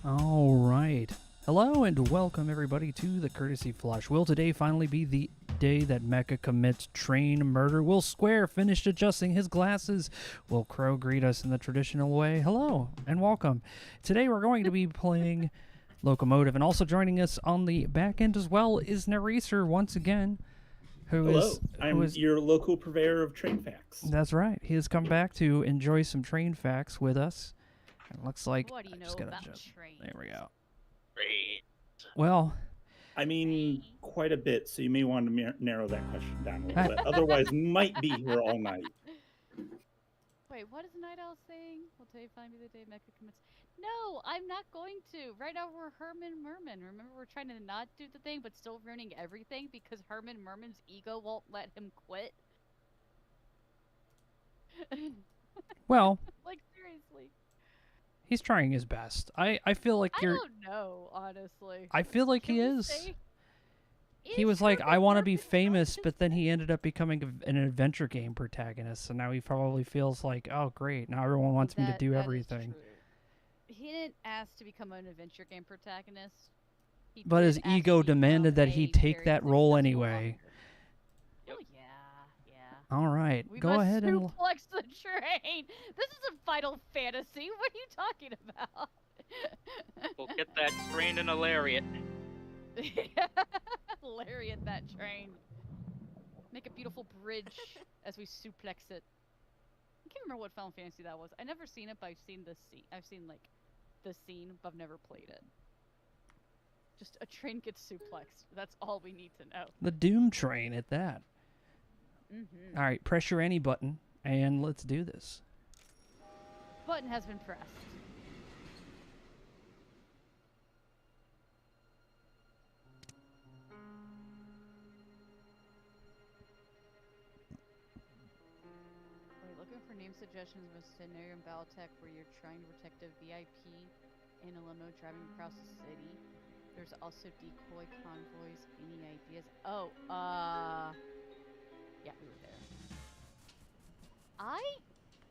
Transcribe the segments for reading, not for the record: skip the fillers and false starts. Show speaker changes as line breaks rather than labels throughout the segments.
All right. Hello and welcome everybody to the Courtesy Flush. Will today finally be the day that Mecha commits train murder? Will Square finish adjusting his glasses? Will Crow greet us in the traditional way? Hello and welcome. Today we're going to be playing Loco Motive, and also joining us on the back end as well is Naresar once again.
Hello, I'm your local purveyor of train facts.
That's right. He has come back to enjoy some train facts with us. It looks like
what do you know about trains?
There we go.
Great.
Well,
I mean, quite a bit, so you may want to narrow that question down a little bit. Otherwise, might be here all night.
Wait, what is Night Owl saying? We'll tell you finally the day Mecha commits. No, I'm not going to. Right now we're Herman Merman. Remember, we're trying to not do the thing, but still ruining everything because Herman Merman's ego won't let him quit.
well,
like seriously.
He's trying his best. I feel like you're.
I don't know, honestly.
I feel like he is. He was like, I want to be famous, but then he ended up becoming an adventure game protagonist, so now he probably feels like, oh, great, now everyone wants me to do everything.
He didn't ask to become an adventure game protagonist.
But his ego demanded that he take that role anyway.
Oh, yeah.
All right, go ahead and
suplex the train. This is a Final Fantasy. What are you talking about?
We'll get that train in a lariat.
Lariat that train. Make a beautiful bridge as we suplex it. I can't remember what Final Fantasy that was. I've never seen it, but I've seen the scene. I've seen like the scene, but I've never played it. Just a train gets suplexed. That's all we need to know.
The Doom train at that.
Mm-hmm.
All right, pressure any button, and let's do this.
Button has been pressed. Wait, looking for name suggestions with scenario and Battletech where you're trying to protect a VIP in a limo driving across the city. There's also decoy convoys. Any ideas? Oh, yeah, we were there.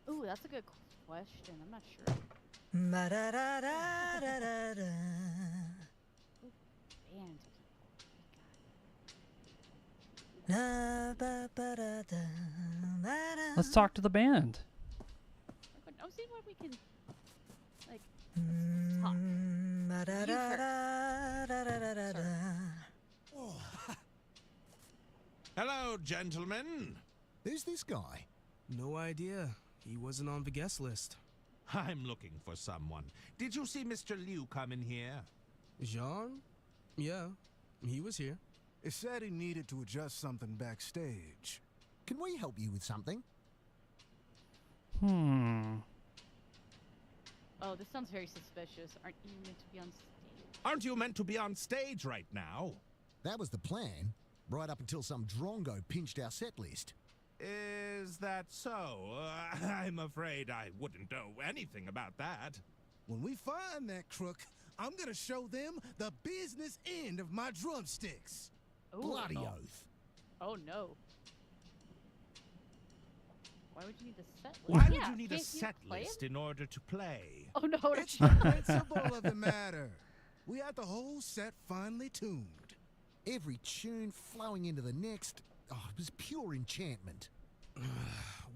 Ooh, that's a good question. I'm not sure. Ooh, band.
Let's talk to the band.
I'm seeing what we can, like, let's talk.
Oh. Hello, gentlemen.
Who's this guy?
No idea. He wasn't on the guest list.
I'm looking for someone. Did you see Mr. Liu come in here?
Jean? Yeah, he was here.
It said he needed to adjust something backstage. Can we help you with something?
Oh, this sounds very suspicious. Aren't you meant to be on stage?
Aren't you meant to be on stage right now?
That was the plan, right up until some drongo pinched our set list.
Is that so? I'm afraid I wouldn't know anything about that.
When we find that crook, I'm gonna show them the business end of my drumsticks.
Ooh,
Bloody oath.
Oh no. Why would you need a set list?
Why would you need a set list in order to play?
Oh no,
It's the principle of the matter. We had the whole set finely tuned.
Every tune flowing into the next, it was pure enchantment.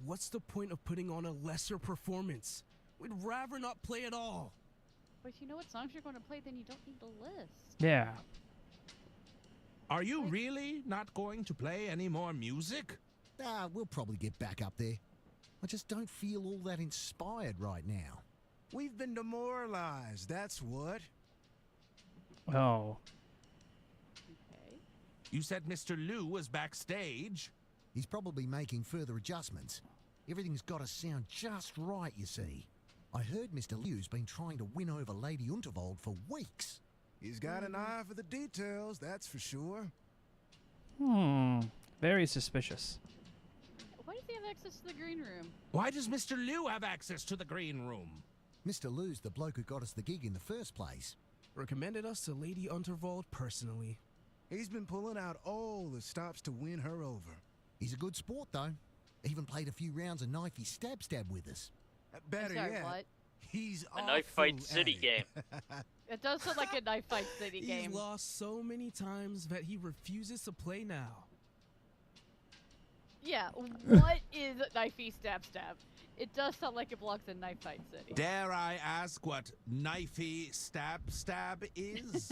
What's the point of putting on a lesser performance? We'd rather not play at all.
But if you know what songs you're going to play, then you don't need the list.
Yeah.
Are you really not going to play any more music?
We'll probably get back up there. I just don't feel all that inspired right now.
We've been demoralized, that's what.
Oh.
Okay.
You said Mr. Liu was backstage?
He's probably making further adjustments. Everything's got to sound just right, you see. I heard Mr. Liu's been trying to win over Lady Unterwald for weeks.
He's got an eye for the details, that's for sure.
Very suspicious.
Why does he have access to the green room?
Why does Mr. Liu have access to the green room?
Mr. Liu's the bloke who got us the gig in the first place.
Recommended us to Lady Unterwald personally.
He's been pulling out all the stops to win her over.
He's a good sport, though. Even played a few rounds of knifey stab with us.
Better
sorry,
yet,
what?
he's
A knife fight city
game.
It does sound like a Knife Fight City
He's
game.
lost so many times that he refuses to play now.
Yeah, what is knifey stab stab? It does sound like it belongs in Knife Fight City.
Dare I ask what knifey stab is?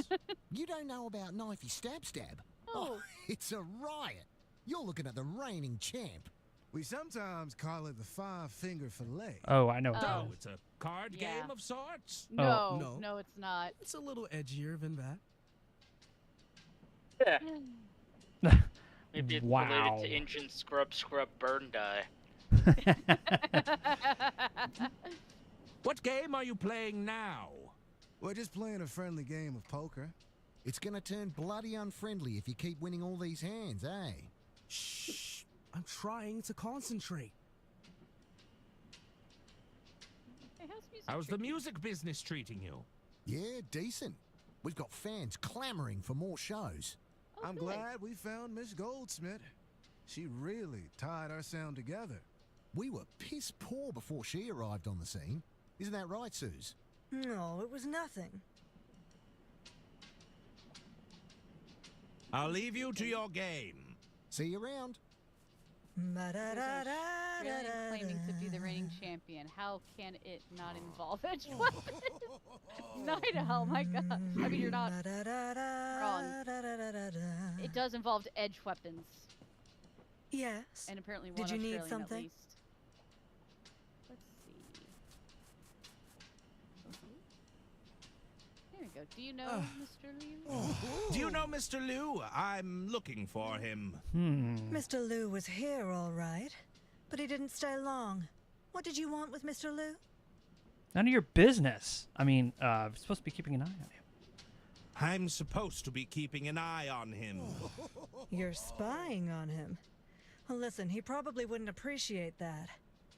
You don't know about knifey stab stab?
Oh.
It's a riot. You're looking at the reigning champ.
We sometimes call it the five-finger fillet.
Oh, I know.
Oh.
No, it's a card
Yeah.
game of sorts.
No,
no.
no, it's not.
It's a little edgier than that.
Yeah. Maybe it's
Wow.
related to engine scrub burn die.
What game are you playing now?
We're just playing a friendly game of poker.
It's gonna turn bloody unfriendly if you keep winning all these hands, eh?
Shh. I'm trying to concentrate.
Hey, how's music
How's the
treating you?
music business treating you?
Yeah, decent. We've got fans clamoring for more shows.
Oh,
I'm
good.
glad we found Miss Goldsmith. She really tied our sound together.
We were piss poor before she arrived on the scene. Isn't that right, Suze?
No, it was nothing.
I'll leave you to your game.
See you around.
Australian claiming to be the reigning champion. How can it not involve edge weapons? Night my god. I mean, you're not wrong. It does involve edge weapons,
Yes.
and apparently one
Did you need
Australian
something?
at least. Let's see. There we go. Do you know Mr. Liu?
Do you know Mr. Liu? I'm looking for him.
Mr. Liu was here, all right. But he didn't stay long. What did you want with Mr. Liu?
None of your business. I mean, I'm supposed to be keeping an eye on him.
I'm supposed to be keeping an eye on him.
You're spying on him. Well, listen, he probably wouldn't appreciate that.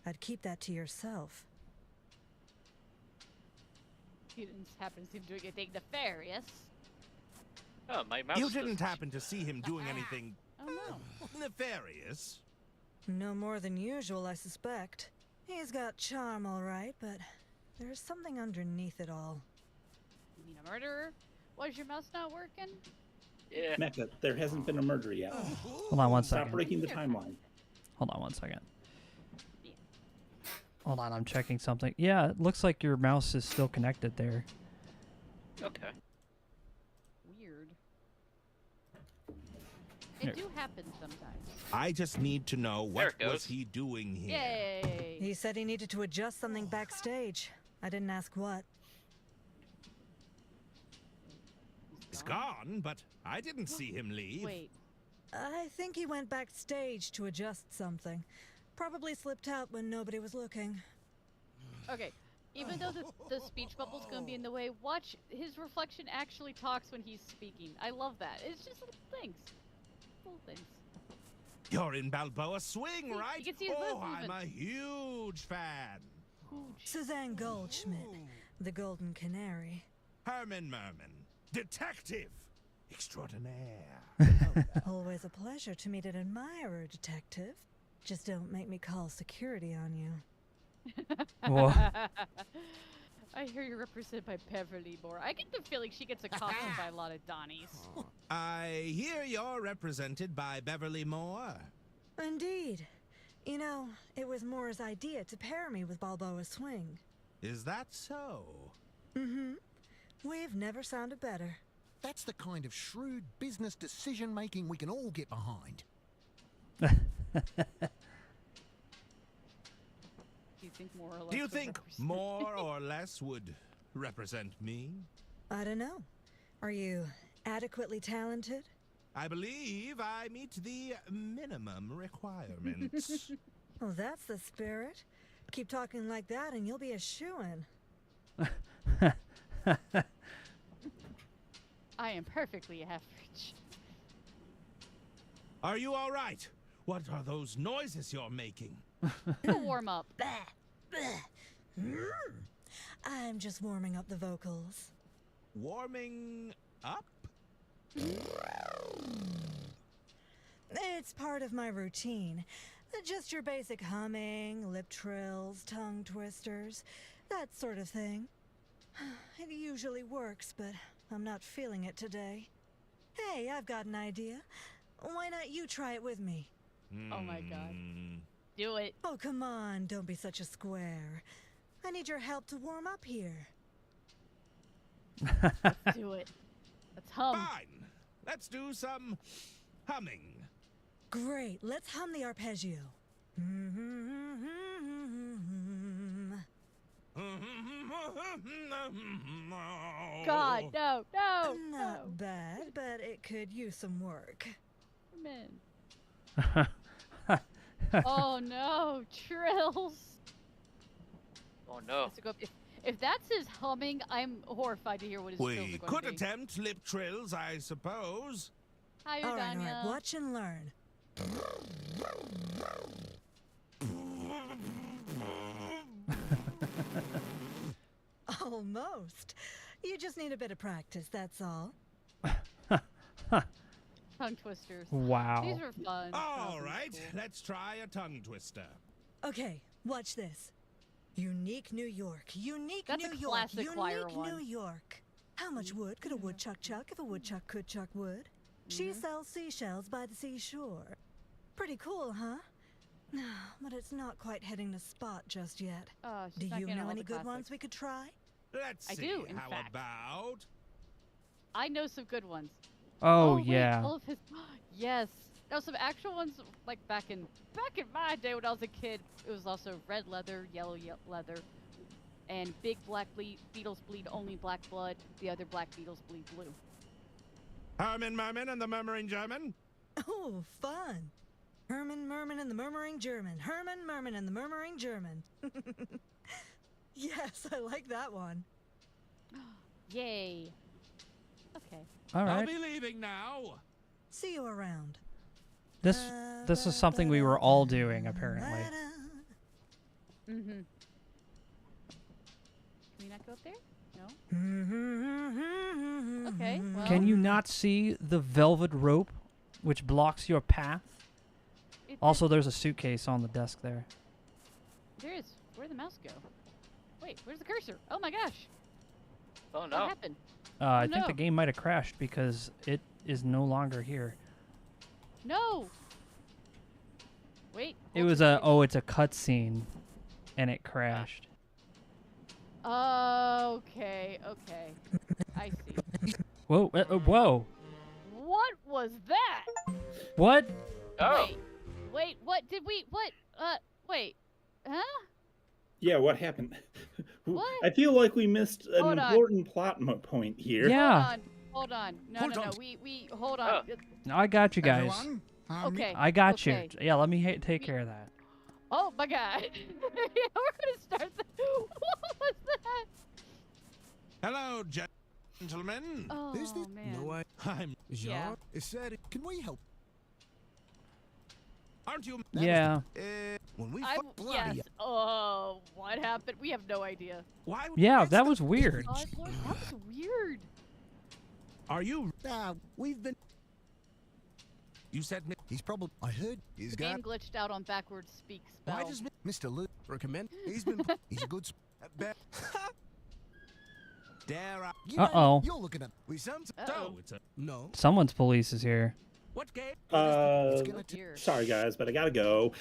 I'd keep that to yourself.
You didn't happen to see him doing anything nefarious.
Oh, my mouse.
You didn't
doesn't-
happen to see him doing anything
Oh no.
nefarious?
No more than usual, I suspect. He's got charm, all right, but there's something underneath it all.
You mean a murderer? Was your mouse not working?
Yeah.
Mecha, there hasn't been a murder yet.
Hold on one
Stop
second.
breaking the timeline.
Hold on one second. Hold on, I'm checking something. Yeah, it looks like your mouse is still connected there.
Okay.
Weird.
Here.
It do happen sometimes.
I just need to know
There
what
it goes.
was he doing here.
Yay!
He said he needed to adjust something backstage. I didn't ask what.
He's gone, but I didn't see him leave.
Wait.
I think he went backstage to adjust something. Probably slipped out when nobody was looking.
Okay. Even though the speech bubble's gonna be in the way, watch his reflection actually talks when he's speaking. I love that. It's just little things. Little things.
You're in Balboa Swing,
You
right?
can see his
Oh,
mouth
I'm
moving.
a huge fan.
Suzanne Goldschmidt, the Golden Canary.
Herman Merman, detective extraordinaire.
Always a pleasure to meet an admirer, detective. Just don't make me call security on you.
Whoa.
I hear you're represented by Beverly Moore. I get the feeling she gets accosted by a lot of Donnies.
I hear you're represented by Beverly Moore.
Indeed. You know, it was Moore's idea to pair me with Balboa Swing.
Is that so?
Mm-hmm. We've never sounded better.
That's the kind of shrewd business decision-making we can all get behind.
Do you think more or less?
Do you
would
think
represent-
more or less would represent me?
I don't know. Are you adequately talented?
I believe I meet the minimum requirements.
Oh, that's the spirit. Keep talking like that and you'll be a shoo-in.
I am perfectly average.
Are you all right? What are those noises you're making?
Warm up.
I'm just warming up the vocals.
Warming up?
It's part of my routine. Just your basic humming, lip trills, tongue twisters, that sort of thing. It usually works, but I'm not feeling it today. Hey, I've got an idea. Why not you try it with me?
Oh my god. Do it.
Oh, come on, don't be such a square. I need your help to warm up here.
Do it. Let's hum.
Fine. Let's do some humming.
Great, let's hum the arpeggio.
God, no, no, no.
Not bad, but it could use some work.
Herman. Oh no, trills.
Oh no.
Has to go up. If that's his humming, I'm horrified to hear what his trills are
We
going
could
to be.
attempt lip trills, I suppose.
Hi,
All right,
Danya.
watch and learn. Almost. You just need a bit of practice, that's all.
Tongue twisters.
Wow.
These are fun.
All
Oh,
right,
cool.
let's try a tongue twister.
Okay, watch this. Unique New York. Unique
That's
New
a
York.
classic choir
Unique
one.
New York. How much wood could a woodchuck chuck if a woodchuck could chuck wood? She sells seashells by the seashore. Pretty cool, huh? But it's not quite hitting the spot just yet.
Oh, she's
Do
not
you
getting
know
all
any
the
good ones
classics.
we could try?
Let's
I
see.
do, in
How
fact.
about
I know some good ones.
Oh,
wait,
yeah.
all of his. Yes. Now some actual ones like back in my day when I was a kid. It was also red leather, yellow leather, and big black beetles bleed only black blood. The other black beetles bleed blue.
Herman Merman and the Murmuring German?
Oh, fun. Herman Merman and the Murmuring German. Herman Merman and the Murmuring German. Yes, I like that one.
Yay. Okay.
All
I'll
right.
be leaving now.
See you around.
This is something we were all doing, apparently.
Mm-hmm. Can we not go up there? No. Okay. Well.
Can you not see the velvet rope which blocks your path? Also, there's a suitcase on the desk there.
There is. Where'd the mouse go? Wait, where's the cursor? Oh my gosh.
Oh
What
no.
happened?
I think
no.
the game might have crashed because it is no longer here.
No. Wait.
It
hold
was
your
it's a cutscene, and it crashed.
Okay, okay. I see.
Whoa, whoa,
What was that?
what?
Oh.
Wait, what did we, wait. Huh?
Yeah, what happened?
What?
I feel like we missed an
Hold on.
important plot point here.
Yeah,
Hold on. No,
Hold
no,
on.
no. We hold on.
I got you guys.
Everyone,
Okay.
I got
okay.
you. Yeah, let me take care of that.
Oh my god. Yeah, we're gonna start what was that?
Hello, gentlemen.
Oh,
Who's this?
man.
No,
I'm.
Jean?
Yeah.
It said, can we help?
Aren't you?
Yeah.
When we
I'm,
bloody
yes. Oh, what happened? We have no idea.
Why?
Yeah, that was weird.
God, Lord, that was weird.
Are you?
we've been.
You said.
He's probably. I heard he's
The
got.
game glitched out on backwards speak spell.
Why does
Mr. Luke.
Recommend?
He's been. He's a good.
dare I?
You know,
Uh-oh.
You're looking at.
We some.
Uh-oh.
So it's a.
No.
Someone's police is here.
What game?
It's
Uh,
gonna
Dear.
sorry guys, but I gotta go.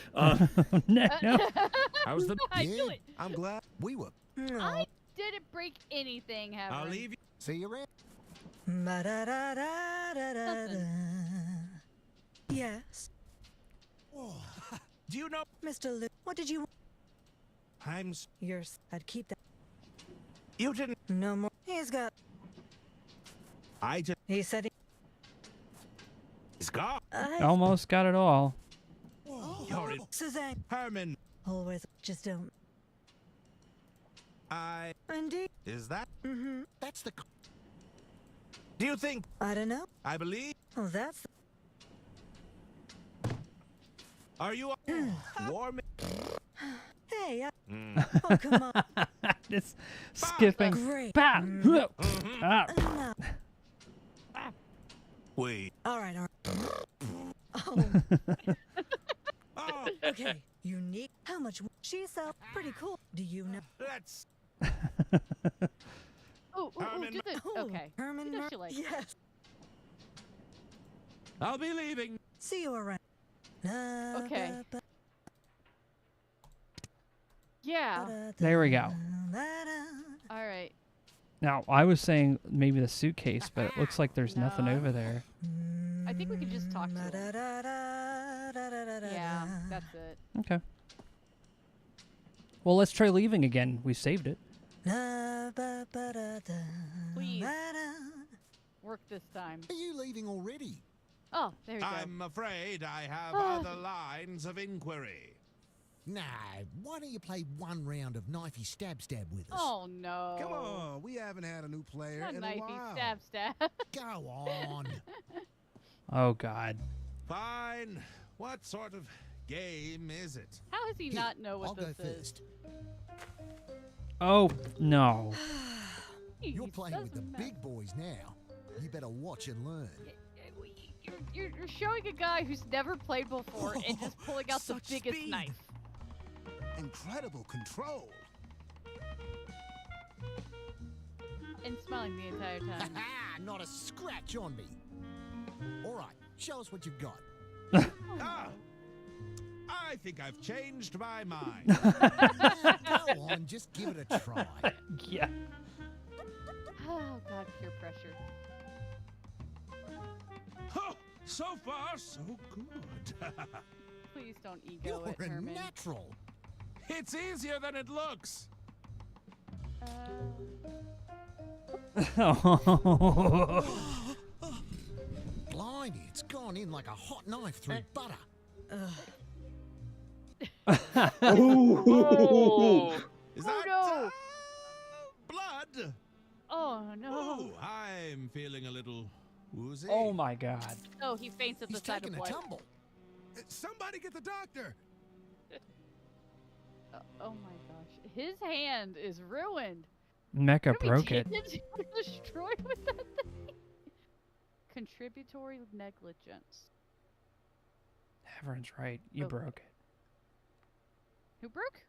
No.
How's the?
I knew it.
I'm glad we were.
I didn't break anything, have
I'll
I?
leave you.
See you around.
Ma-da-da-da-da-da-da. Yes,
Oh, do you know?
Mr. Luke. What did you?
I'm.
Yours. I'd keep that.
You didn't.
No more. He's got.
I just.
He said.
He's gone.
Almost got it all.
You're in.
Suzanne.
Herman.
Always. Just don't. Indeed.
Is that?
Mm-hmm.
That's the.
Do you think?
I don't know.
I believe.
Oh, that's.
Are you? Warm.
Hey.
Mm.
Oh, come on.
Just skipping.
Great.
Bah!
Mhm.
Ah.
No.
Wait.
All right. All right. Oh,
Oh,
okay. Unique. How much? She sells. Pretty cool. Do you know?
let's.
Oh,
Herman,
do the.
Oh,
Okay.
Herman,
Do the shit like that.
yes.
I'll be leaving.
See you around.
Okay. Yeah.
There we go.
All right.
Now, I was saying maybe the suitcase, but it looks like there's nothing
No.
over there.
I think we can just talk to him. Yeah, that's it.
Okay. Well, let's try leaving again. We saved it.
Please. Work this time.
Are you leaving already?
Oh, there you go.
I'm afraid I have
Oh.
other lines of inquiry.
Nah, why don't you play one round of knifey stab with us?
Oh no.
Come on, we haven't had a new player
Not
in a
knifey,
while.
stab.
Go on.
Oh, God.
Fine. What sort of game is it?
How does he
Here,
not know what
I'll go
this is?
first.
Oh, no.
You're
He
playing with the
doesn't know.
big boys now. You better watch and learn.
You're showing a guy who's never played before and just pulling out the
Such
biggest
speed.
knife.
Incredible control.
And smiling the entire time.
Ha! Not a scratch on me. All right, show us what you've got.
Ah! I think I've changed my mind.
Go on, just give it a try.
Yeah.
Oh god, peer pressure.
Huh, so far, so good.
Please don't ego
You're
it,
a
Herman.
natural.
It's easier than it looks.
Blimey, it's gone in like a hot knife through butter.
Oh,
Is
Oh,
that
no.
blood?
Oh no.
Oh, I'm feeling a little woozy.
Oh, my God.
Oh, he faints at the
He's
sight
taking
of
a
blood.
tumble.
Somebody get the doctor.
Oh my gosh. His hand is ruined.
Mecha
What are we
broke it.
destroyed with that thing? Contributory negligence.
Everyone's right. You
Oh.
broke
Who broke?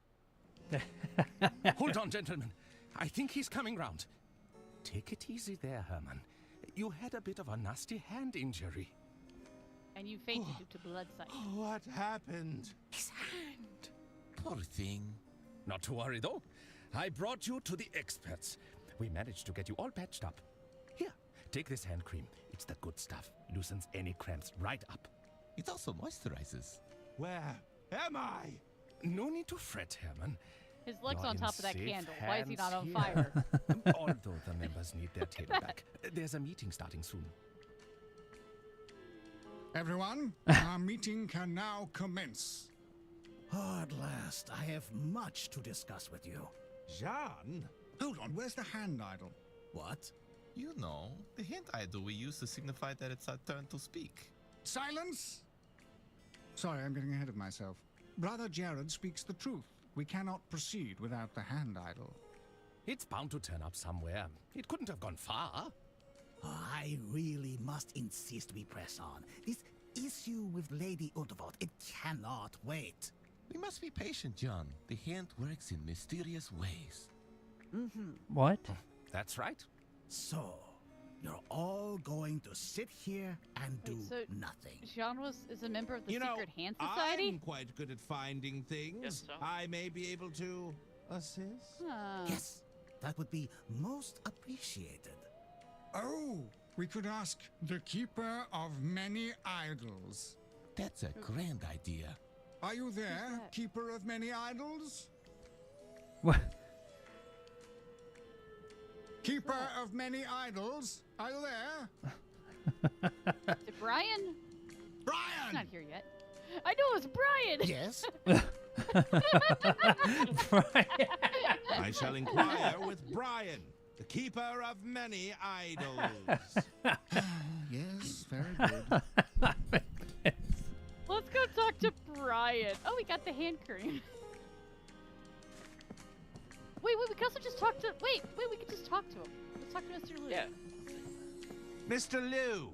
it.
Hold on, gentlemen. I think he's coming round. Take it easy there, Herman. You had a bit of a nasty hand injury.
And you fainted due to blood sight.
What happened?
His hand.
Poor thing.
Not to worry, though. I brought you to the experts. We managed to get you all patched up. Here, take this hand cream. It's the good stuff. Loosens any cramps right up.
It also moisturizes.
Where am I?
No need to fret, Herman.
His leg's
You're
on
in
top of that
safe
candle. Why is he not on
hands
fire?
here. Although the members need their table back. There's a meeting starting soon.
Everyone, our meeting can now commence.
At last, I have much to discuss with you.
Jean?
Hold on, where's the hand idol?
What?
You know, the hand idol we use to signify that it's our turn to speak.
Silence! Sorry, I'm getting ahead of myself. Brother Jared speaks the truth. We cannot proceed without the hand idol.
It's bound to turn up somewhere. It couldn't have gone far.
I really must insist we press on. This issue with Lady Unterwald, it cannot wait.
We must be patient, John. The hand works in mysterious ways.
What?
That's right.
So, you're all going to sit here and do
Wait, so
nothing.
Jean is a member of the
You know,
Secret Hand Society?
I'm quite good at finding things.
Guess so.
I may be able to assist.
Huh.
Yes, that would be most appreciated.
Oh, we could ask the Keeper of Many Idols.
That's a grand idea.
Are you there,
that?
Keeper of Many Idols?
What?
Keeper of Many Idols, are you there?
Is it Brian?
Brian!
He's not here yet. I know it's Brian!
Yes?
I shall inquire with Brian, the keeper of many idols.
Yes, very good.
Let's go talk to Brian. Oh, we got the hand cream. Wait, we can also just talk to... Wait, we can just talk to him. Let's talk to Mr. Liu.
Yeah.
Mr. Liu,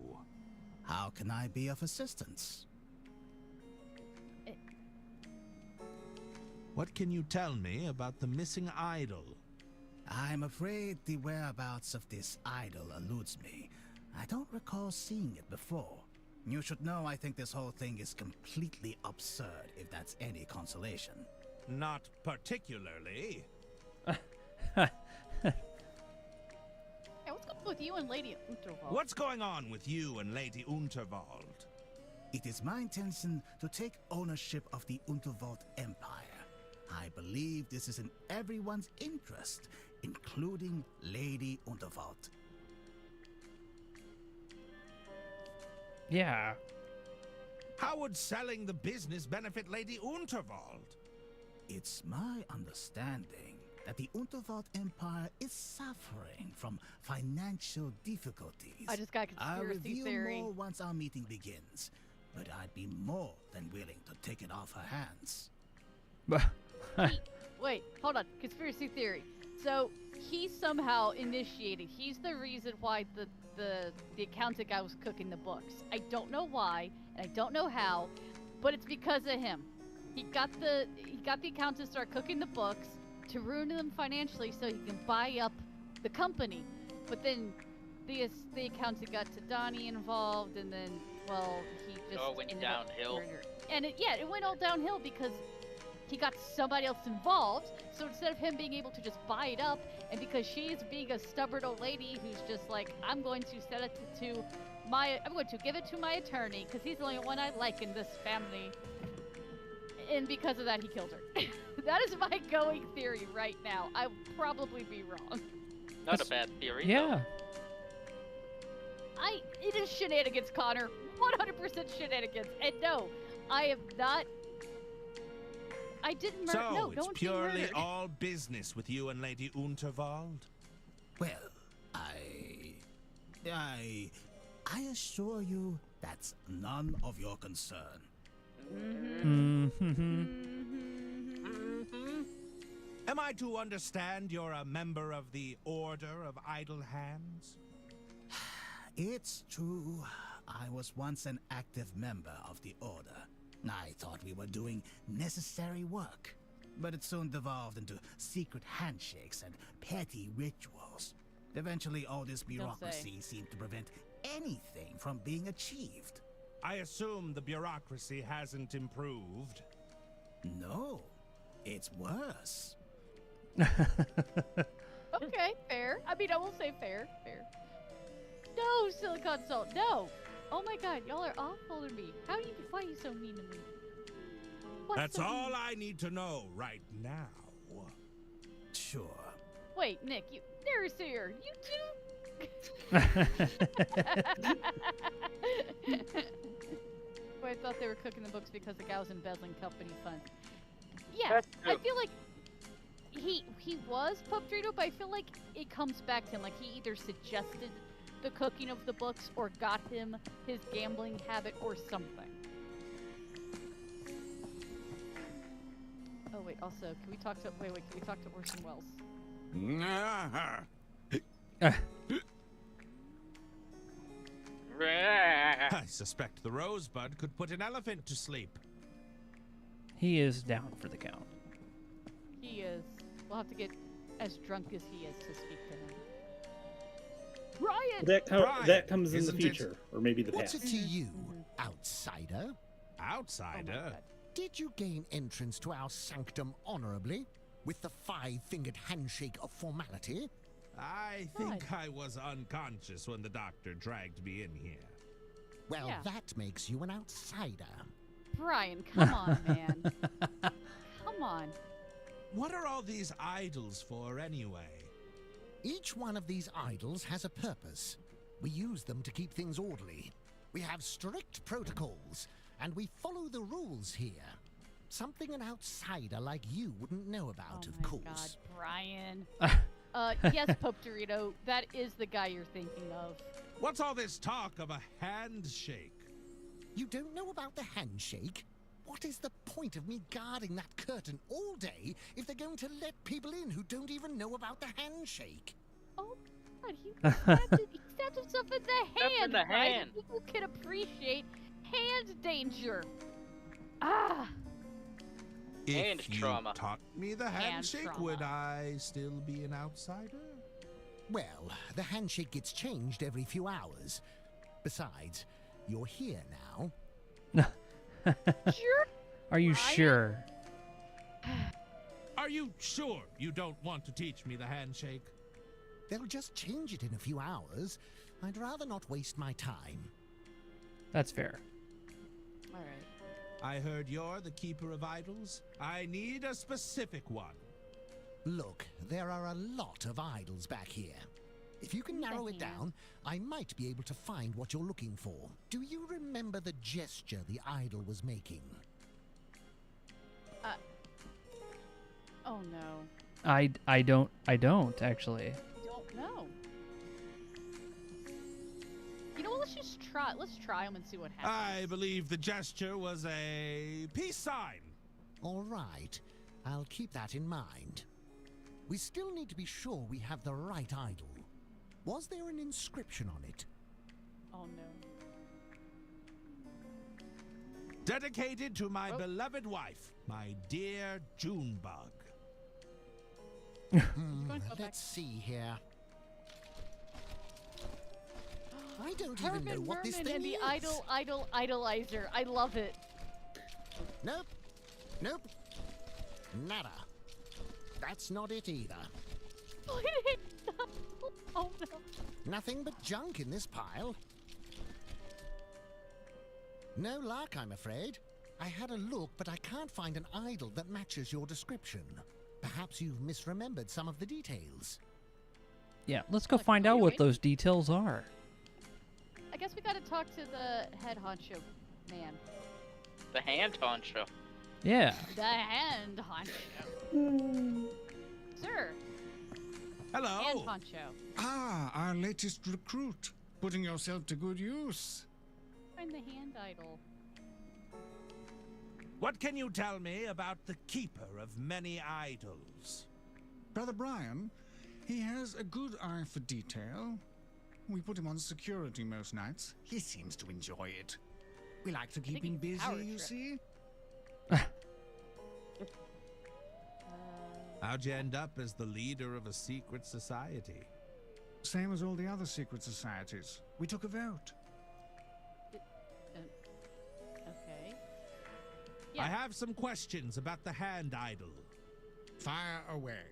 How can I be of assistance?
what can you tell me about the missing idol?
I'm afraid the whereabouts of this idol eludes me. I don't recall seeing it before. You should know I think this whole thing is completely absurd, if that's any consolation.
Not particularly.
Hey, what's going on with you and Lady Unterwald?
What's going on with you and Lady Unterwald?
It is my intention to take ownership of the Unterwald Empire. I believe this is in everyone's interest, including Lady Unterwald.
Yeah.
How would selling the business benefit Lady Unterwald?
It's my understanding that the Unterwald Empire is suffering from financial difficulties.
I just got
I'll
conspiracy
reveal
theory.
more once our meeting begins, but I'd be more than willing to take it off her hands.
Wait, hold on. Conspiracy theory. So he somehow initiated. He's the reason why the accountant guy was cooking the books. I don't know why, and I don't know how, but it's because of him. He got the accountant to start cooking the books to ruin them financially, so he can buy up the company. But then the accountant got to Donnie involved, and then he just
Oh, it went
ended up
downhill.
murder. And it went all downhill because he got somebody else involved. So instead of him being able to just buy it up, and because she's being a stubborn old lady who's just like, I'm going to give it to my attorney because he's the only one I like in this family. And because of that, he killed her. That is my going theory right now. I will probably be wrong.
Not a bad theory.
Yeah.
It is shenanigans, Connor. 100% shenanigans. And no, I am not. I didn't murder.
So,
No,
it's
don't be
purely
murdered.
all business with you and Lady Unterwald?
Well, I assure you that's none of your concern.
Am I to understand you're a member of the Order of Idle Hands?
It's true. I was once an active member of the Order. I thought we were doing necessary work, but it soon devolved into secret handshakes and petty rituals. Eventually, all this bureaucracy seemed to prevent anything from being achieved.
I assume the bureaucracy hasn't improved.
No, it's worse.
Okay, fair. I mean, I will say fair. No, Silicon Salt, no. Oh my God, y'all are awful to me. Why are you so mean to me?
That's all I need to know right now.
Sure.
Wait, Nick, Naresar, you too? Wait, I thought they were cooking the books because the guy was embezzling company funds. Yeah,
That's
I
true.
feel like he was Puptrito, but I feel like it comes back to him. Like he either suggested the cooking of the books or got him his gambling habit or something. Oh wait, also, can we talk to Orson Welles?
I suspect the Rosebud could put an elephant to sleep.
He is down for the count.
He is. We'll have to get as drunk as he is to speak to him. Brian!
That comes in the
isn't it?
future, or maybe the
What's
past.
it to you, outsider?
Outsider?
Did you gain entrance to our sanctum honorably, with the five-fingered handshake of formality?
I think I was unconscious when the doctor dragged me in here.
Well,
Yeah.
that makes you an outsider.
Brian, come on, man. Come on.
What are all these idols for anyway?
Each one of these idols has a purpose. We use them to keep things orderly. We have strict protocols, and we follow the rules here. Something an outsider like you wouldn't know about, of course.
God, Brian. Yes, Pope Dorito, that is the guy you're thinking of.
What's all this talk of a handshake?
You don't know about the handshake? What is the point of me guarding that curtain all day if they're going to let people in who don't even know about the handshake?
Oh, God, he stabbed himself in the hand.
in the
Brian.
hand.
People can appreciate hand danger. Ah.
Hand
If you
trauma.
taught me the
Hand
handshake,
trauma.
would I still be an outsider?
Well, the handshake gets changed every few hours. Besides, you're here now.
Sure.
Are you
Brian?
sure?
Are you sure you don't want to teach me the handshake?
They'll just change it in a few hours. I'd rather not waste my time.
That's fair.
All right.
I heard you're the keeper of idols. I need a specific one.
Look, there are a lot of idols back here. If you can
Who's
narrow
the
it
hand?
down, I might be able to find what you're looking for. Do you remember the gesture the idol was making?
Oh no.
I don't actually.
Don't know. You know what? Let's just try. Let's try them and see what happens.
I believe the gesture was a peace sign.
All right, I'll keep that in mind. We still need to be sure we have the right idol. Was there an inscription on it?
Oh no.
Dedicated to my
Oh.
beloved wife, my dear Junebug.
Going to go back.
Let's see here. I don't even know
Herman
what this
Merman
thing
and the
is.
idolizer. I love it.
Nope. Nope. Nada. That's not it either.
Oh no.
Nothing but junk in this pile. No luck, I'm afraid. I had a look, but I can't find an idol that matches your description. Perhaps you've misremembered some of the details.
Yeah, let's go
Like,
find out what
evaluate?
those details are.
I guess we gotta talk to the head honcho man.
The hand honcho.
Yeah.
The hand honcho. Sir, hand
Hello.
honcho.
Ah, our latest recruit. Putting yourself to good use.
Find the hand idol.
What can you tell me about the keeper of many idols?
Brother Brian, he has a good eye for detail. We put him on security most nights. He seems to enjoy it. We like to keep
think
him
he's power
busy, you
trip.
see.
How'd you end up as the leader of a secret society?
Same as all the other secret societies. We took a vote.
Okay.
I
Yeah.
have some questions about the hand idol.
Fire away.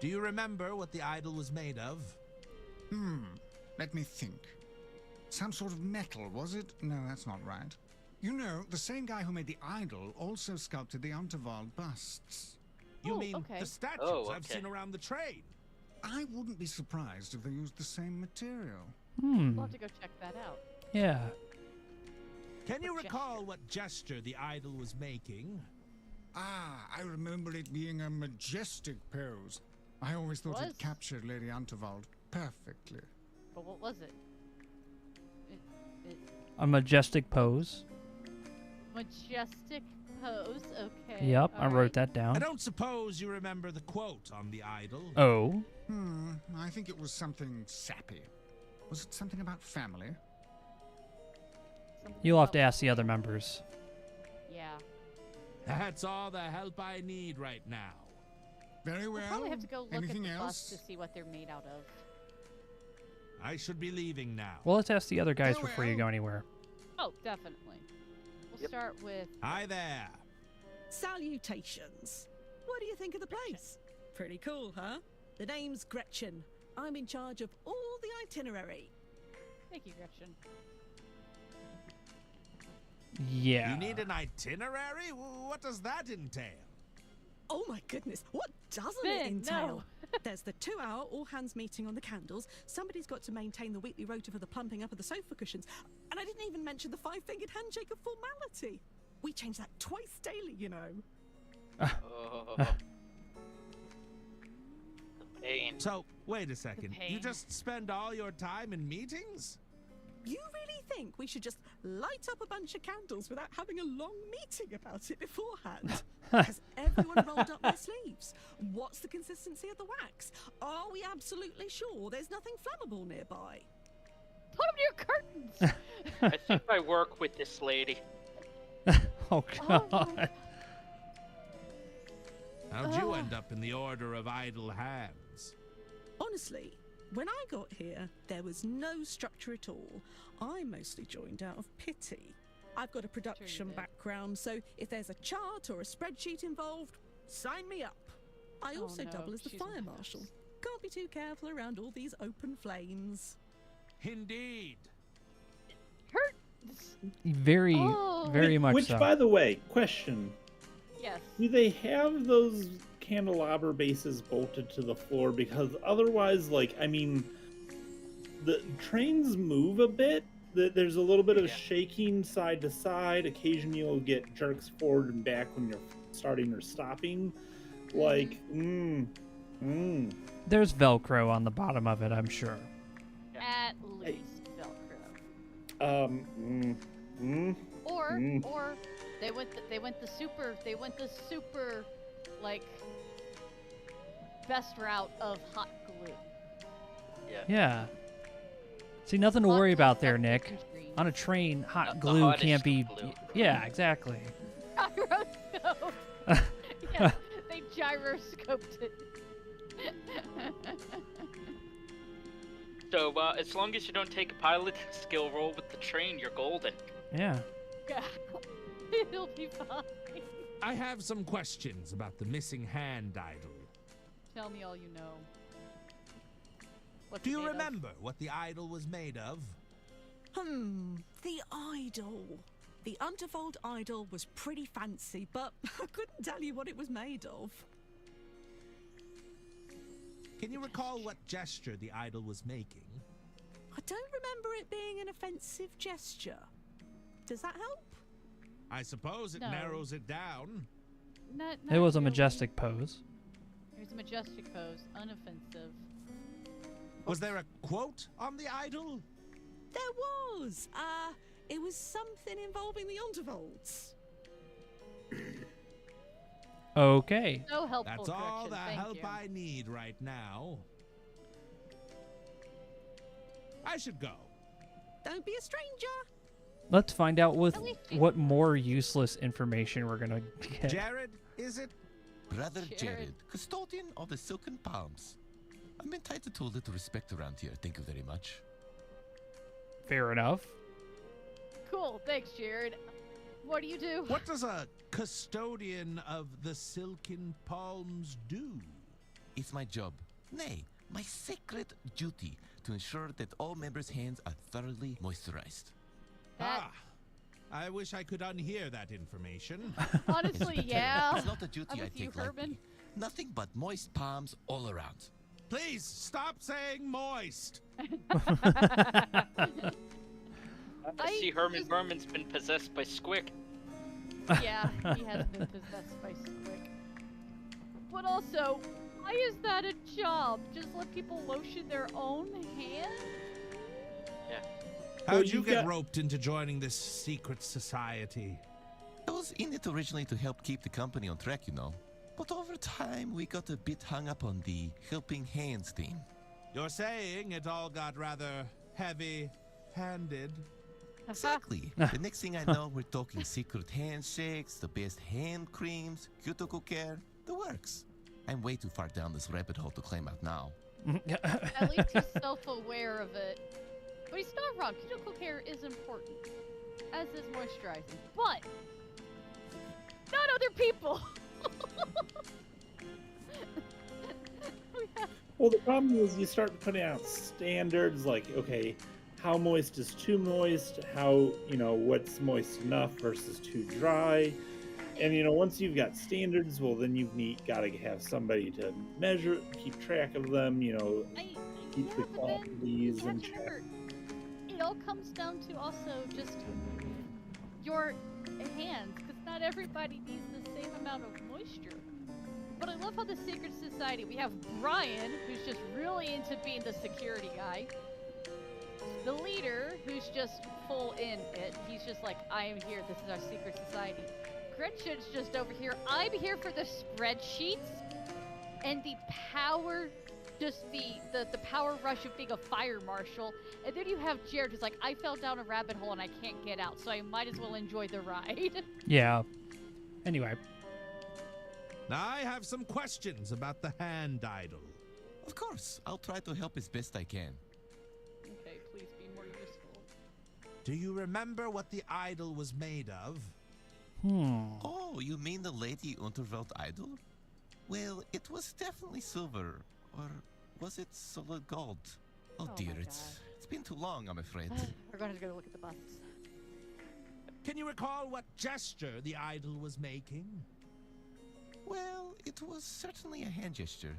Do you remember what the idol was made of?
Let me think. Some sort of metal, was it? No, that's not right. You know, the same guy who made the idol also sculpted the Unterwald busts.
You
Oh,
mean
okay.
the statues
Oh,
I've
okay.
seen around the train?
I wouldn't be surprised if they used the same material.
Hmm.
We'll have to go check that out.
Yeah.
Can you
What
recall
gesture?
what gesture the idol was making?
Ah, I remember it being a majestic pose. I always thought
Was?
it captured Lady Unterwald perfectly.
But what was it?
A majestic pose.
Majestic pose. Okay.
Yep, I
all
wrote
right.
that down.
I don't suppose you remember the quote on the idol.
Oh.
I think it was something sappy. Was it something about family?
Something
You'll have to
about-
ask the other members.
Yeah.
That's all the help I need right now.
Very well.
We'll probably have to go look at
Anything
the
else?
bus to see what they're made out of.
I should be leaving now.
Well, let's ask the other guys
Oh,
before you
well.
go anywhere.
Oh, definitely. We'll start with.
Hi there.
Salutations. What do you think of the place? Pretty cool, huh? The name's Gretchen. I'm in charge of all the itinerary.
Thank you, Gretchen.
Yeah.
You need an itinerary? What does that entail?
Oh my goodness, what doesn't
Finn,
it entail?
no.
There's the 2-hour all-hands meeting on the candles. Somebody's got to maintain the weekly rota for the plumping up of the sofa cushions. And I didn't even mention the 5-fingered handshake of formality. We change that twice daily, you know.
Oh. The pain.
So, wait a second. You
pain.
just spend all your time in meetings?
You really think we should just light up a bunch of candles without having a long meeting about it beforehand? Has everyone rolled up their sleeves? What's the consistency of the wax? Are we absolutely sure there's nothing flammable nearby?
Put them to your curtains.
I think I work with this lady.
Oh God.
How'd you end up in the Order of Idle Hands?
Honestly, when I got here, there was no structure at all. I mostly joined out of pity. I've got a production background, so if there's a chart or a spreadsheet involved, sign me up. I also double as the fire marshal. Can't be too careful around all these open flames.
Indeed.
Very, very much
Which,
so.
by the way, question.
Yes.
Do they have those candelabra bases bolted to the floor? Because otherwise, like, I mean, the trains move a bit. There's a little bit of shaking side to side. Occasionally you'll get jerks forward and back when you're starting or stopping. Like,
There's Velcro on the bottom of it, I'm sure.
At least Velcro. Or they went the super like best route of hot glue.
Yeah. See, nothing to worry about there, Nick. On a train, hot glue can't be. Yeah, exactly.
Gyroscope. Yeah, they gyroscoped it.
So, as long as you don't take a pilot skill roll with the train, you're golden.
Yeah.
Yeah. It'll be fine.
I have some questions about the missing hand idol.
Tell me all you know. What's
Do
it
you
made of?
remember what the idol was made of?
The idol. The Undervold idol was pretty fancy, but I couldn't tell you what it was made of.
Can you recall what gesture the idol was making?
I don't remember it being an offensive gesture. Does that help?
I suppose it
No.
narrows it down.
Not
It was a
really.
majestic pose.
It was a majestic pose, unoffensive.
Was there a quote on the idol?
There was. It was something involving the Undervolds.
Okay.
So helpful.
That's all
correction,
the
thank
help
you.
I need right now. I should go.
Don't be a stranger.
Let's find out what more useless information we're gonna get.
Jared, is it?
Brother Jared, custodian of the Silken Palms. I'm entitled to a little respect around here, thank you very much.
Fair enough.
Cool, thanks, Jared. What do you do?
What does a custodian of the Silken Palms do?
It's my job, nay, my sacred duty, to ensure that all members' hands are thoroughly moisturized.
I wish I could unhear that information.
Honestly, yeah.
It's not a duty
I'm
I
with you,
take lightly.
Herman.
Nothing but moist palms all around.
Please stop saying moist.
I see Herman Berman's been possessed by Squick.
Yeah, he has been possessed by Squick. But also, why is that a job? Just let people lotion their own hands?
How'd you get roped into joining this secret society?
I was in it originally to help keep the company on track, you know. But over time, we got a bit hung up on the helping hands thing.
You're saying it all got rather heavy-handed.
Exactly. The next thing I know, we're talking secret handshakes, the best hand creams, cuticle care, the works. I'm way too far down this rabbit hole to climb out now.
At least he's self-aware of it. But he's not wrong. Cuticle care is important, as is moisturizing. But not other people.
Well, the problem is you start putting out standards like, okay, how moist is too moist? How, what's moist enough versus too dry? And, once you've got standards, well, then you've got to have somebody to measure, keep track of them, keep the quantities in check.
Remember, it all comes down to also just your hands, because not everybody needs the same amount of moisture. But I love how the Secret Society, we have Brian, who's just really into being the security guy. The leader, who's just full in it. He's just like, I am here, this is our secret society. Gretchen's just over here. I'm here for the spreadsheets and the power just the power rush of being a fire marshal, and then you have Jared who's like, I fell down a rabbit hole and I can't get out, so I might as well enjoy the ride.
Yeah. Anyway.
Now I have some questions about the hand idol.
Of course, I'll try to help as best I can.
Okay, please be more useful.
Do you remember what the idol was made of?
Oh, you mean the Lady Unterwelt idol? Well, it was definitely silver. Or was it solid gold? Oh,
Oh
dear,
my
it's been too long, I'm afraid.
We're going to go look at the busts.
Can you recall what gesture the idol was making?
Well, it was certainly a hand gesture.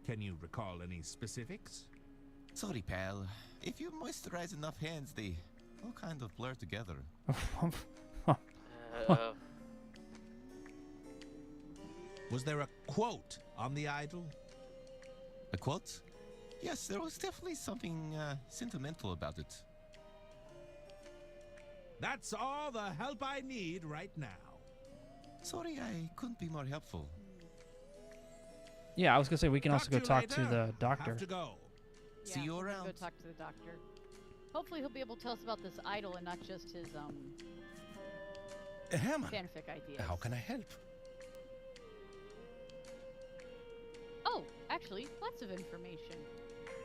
Can you recall any specifics?
Sorry, pal. If you moisturize enough hands, they all kind of blur together.
Was there a quote on the idol?
A quote? Yes, there was definitely something sentimental about it.
That's all the help I need right now.
Sorry, I couldn't be more helpful.
Yeah, I was gonna say we can also go talk to
later.
the doctor.
Have to go.
Yeah,
See you
we're gonna
around.
Go talk to the doctor. Hopefully he'll be able to tell us about this idol and not just his
Herman,
fanfic ideas.
how can I help?
Oh, actually, lots of information.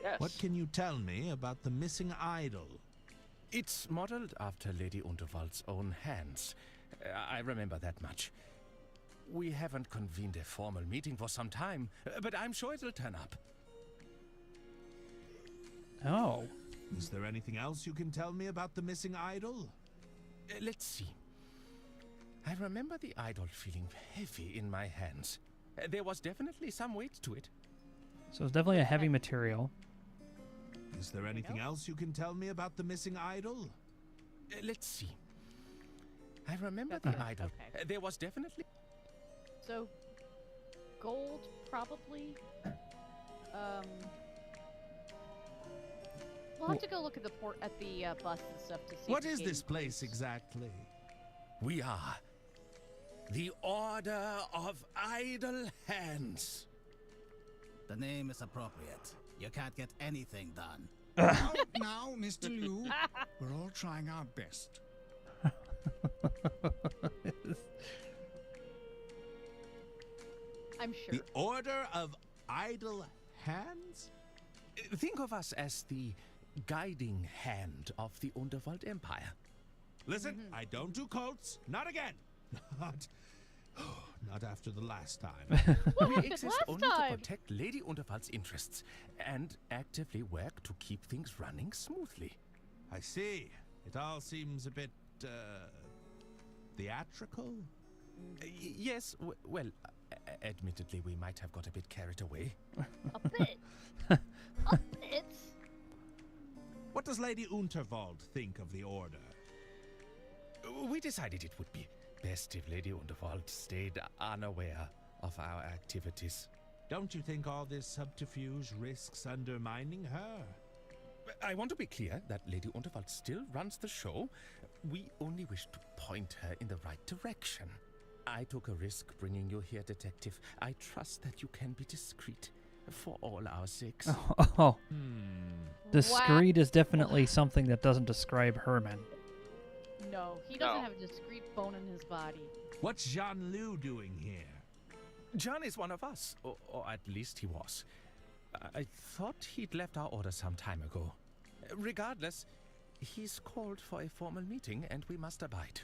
Yes.
What can you tell me about the missing idol?
It's modeled after Lady Unterwald's own hands. I remember that much. We haven't convened a formal meeting for some time, but I'm sure it'll turn up.
Oh.
Is there anything else you can tell me about the missing idol?
Let's see. I remember the idol feeling heavy in my hands. There was definitely some weight to it.
So it's definitely a heavy material.
Is there anything else you can tell me about the missing idol?
Let's see. I remember the idol.
Okay.
There was definitely...
So, gold, probably. We'll have to go look at the bust and stuff to see.
What
if
is
the
this
game
place
includes-
exactly?
We are the Order of Idle Hands.
The name is appropriate. You can't get anything done.
Now, Mr. Liu, we're all trying our best.
I'm sure.
The Order of Idle Hands?
Think of us as the guiding hand of the Unterwald Empire.
Listen, I don't do cults. Not again. Not after the last time.
We exist
last
only
time?
to protect Lady Unterwald's interests and actively work to keep things running smoothly.
I see. It all seems a bit, theatrical?
Yes, well, admittedly, we might have got a bit carried away.
A bit. A bit.
What does Lady Unterwald think of the Order?
We decided it would be best if Lady Unterwald stayed unaware of our activities.
Don't you think all this subterfuge risks undermining her?
I want to be clear that Lady Unterwald still runs the show. We only wish to point her in the right direction. I took a risk bringing you here, Detective. I trust that you can be discreet for all our sakes.
Oh. Discreet is definitely something that doesn't describe Herman.
No, he doesn't have a discreet bone in his body.
What's Jean Liu doing here?
John is one of us, or at least he was. I thought he'd left our order some time ago. Regardless, he's called for a formal meeting and we must abide.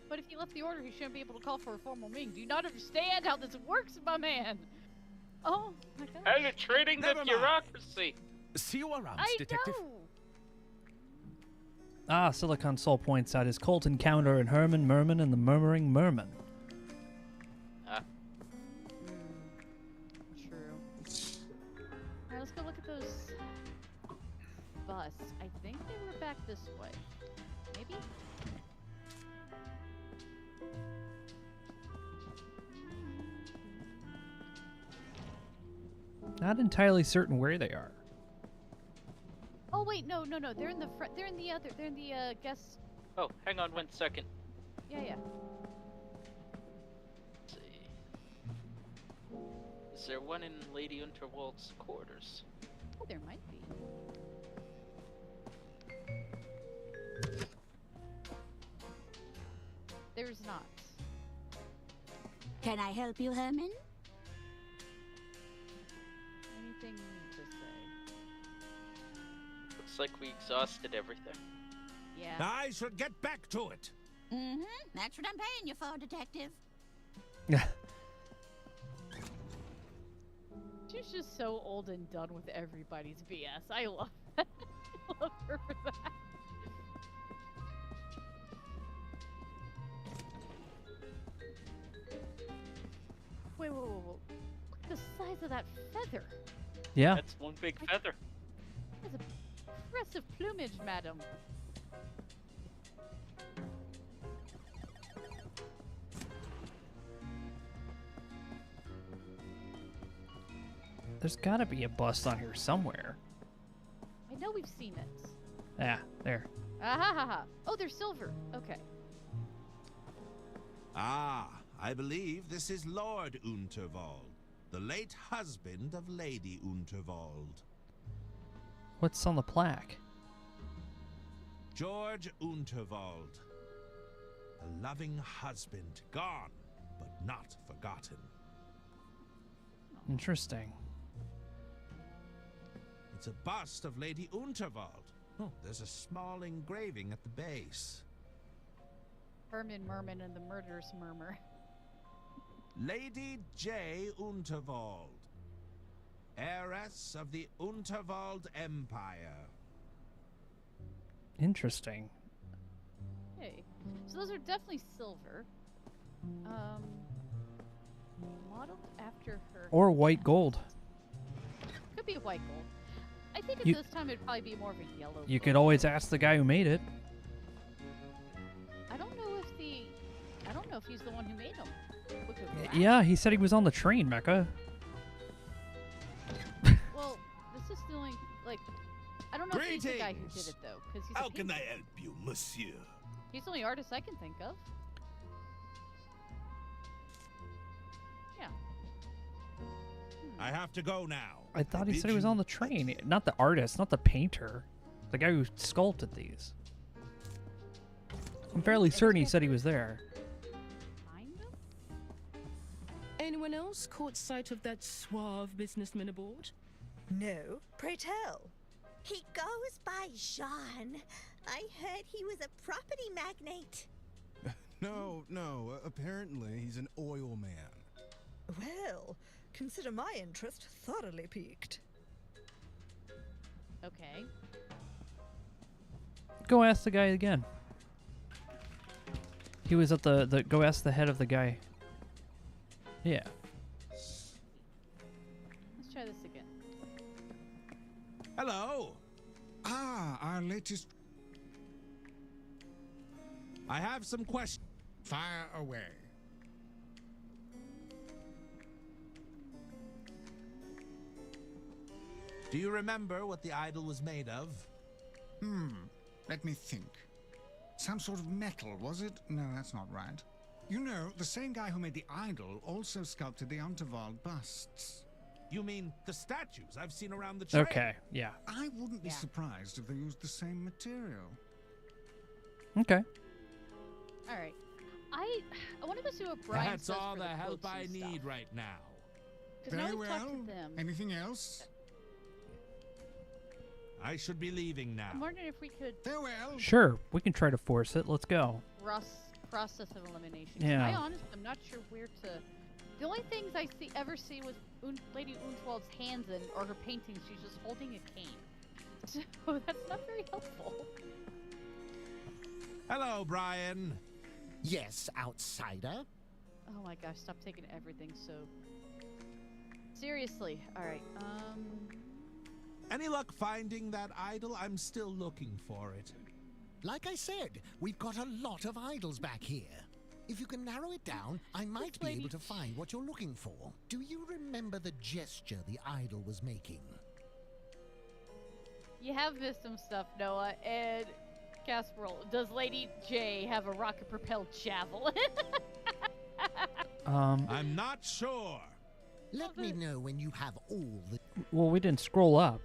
But if he left the order, he shouldn't be able to call for a formal meeting. Do you not understand how this works, my man? Oh my god.
Penetrating the
Never mind.
bureaucracy.
See you around,
I
Detective.
know.
Ah, Silicon Soul points out his cult encounter in Herman Merman and the Murmuring Merman.
True. Alright, let's go look at those busts. I think they were back this way. Maybe?
Not entirely certain where they are.
Oh wait, no. They're in the front. They're in the guest.
Oh, hang on 1 second.
Yeah.
Let's see. Is there one in Lady Unterwald's quarters?
Oh, there might be. There's not.
Can I help you, Herman?
Anything to say?
Looks like we exhausted everything.
Yeah.
I should get back to it.
Mm-hmm. That's what I'm paying you for, Detective.
She's just so old and done with everybody's BS. I love that. I love her for that. Wait. Look at the size of that feather.
Yeah.
That's one big feather.
That's impressive plumage, madam.
There's gotta be a bust on here somewhere.
I know we've seen it.
Yeah, there.
Ah ha ha ha. Oh, they're silver. Okay.
Ah, I believe this is Lord Unterwald, the late husband of Lady Unterwald.
What's on the plaque?
George Unterwald. A loving husband, gone, but not forgotten.
Interesting.
It's a bust of Lady Unterwald. Oh, there's a small engraving at the base.
Herman Merman and the Murderous Murmur.
Lady J. Unterwald, heiress of the Unterwald Empire.
Interesting.
Okay. So those are definitely silver. Modeled after her.
Or white gold.
Could be a white gold. I think at
You-
this time it'd probably be more of a yellow.
You
gold.
could always ask the guy who made it.
I don't know if he's the one who made them. Look at that.
Yeah, he said he was on the train, Mecha.
Well, this is the only I don't know if he's the guy who did it though, because he's.
How can I help you, monsieur?
He's the only artist I can think of. Yeah.
I have to go now.
I thought he said he was on the train. Not the artist, not the painter. The guy who sculpted these. I'm fairly certain he said he was there.
Anyone else caught sight of that suave businessman aboard?
No, pray tell.
He goes by Jean. I heard he was a property magnate.
No, apparently he's an oil man.
Well, consider my interest thoroughly piqued.
Okay.
Go ask the guy again. He was at the go ask the head of the guy. Yeah.
Let's try this again.
Hello.
Ah, our latest.
I have some questions.
Fire away.
Do you remember what the idol was made of?
Let me think. Some sort of metal, was it? No, that's not right. You know, the same guy who made the idol also sculpted the Unterwald busts.
You mean the statues I've seen around the train?
Okay, yeah.
I wouldn't be surprised if they used the same material.
Okay.
All right. I want to go see what Brian
That's
says
all
for
the
the
help
quotes
I
and
need
stuff.
right now.
'Cause now
Very
we've talked
well.
to them.
Anything else?
I should be leaving now.
I'm wondering if we could
Farewell.
Sure, we can try to force it. Let's go.
process of elimination.
Yeah.
I honestly, I'm not sure where to. The only things I ever see with Lady Unterwald's hands in or her paintings, she's just holding a cane. So that's not very helpful.
Hello, Brian.
Yes, outsider.
Oh my gosh, stop taking everything so seriously. Alright,
Any luck finding that idol? I'm still looking for it.
Like I said, we've got a lot of idols back here. If you can narrow it down, I might be able to find what you're looking for. Do you remember the gesture the idol was making?
you have missed some stuff, Noah, and Casperol, does Lady J have a rocket-propelled javelin?
I'm not sure.
Let me know when you have all the...
Well, we didn't scroll up.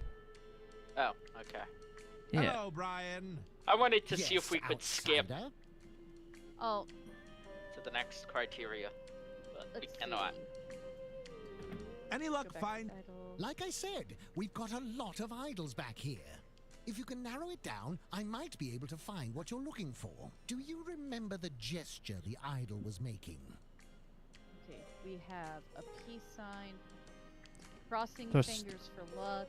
Oh, okay.
Yeah.
Hello, Brian.
I wanted to see if we could skip
Oh,
to the next criteria, but we
let's
cannot.
see.
Any luck find...
Like I said, we've got a lot of idols back here. If you can narrow it down, I might be able to find what you're looking for. Do you remember the gesture the idol was making?
Okay, we have a peace sign, crossing
There's-
fingers for luck,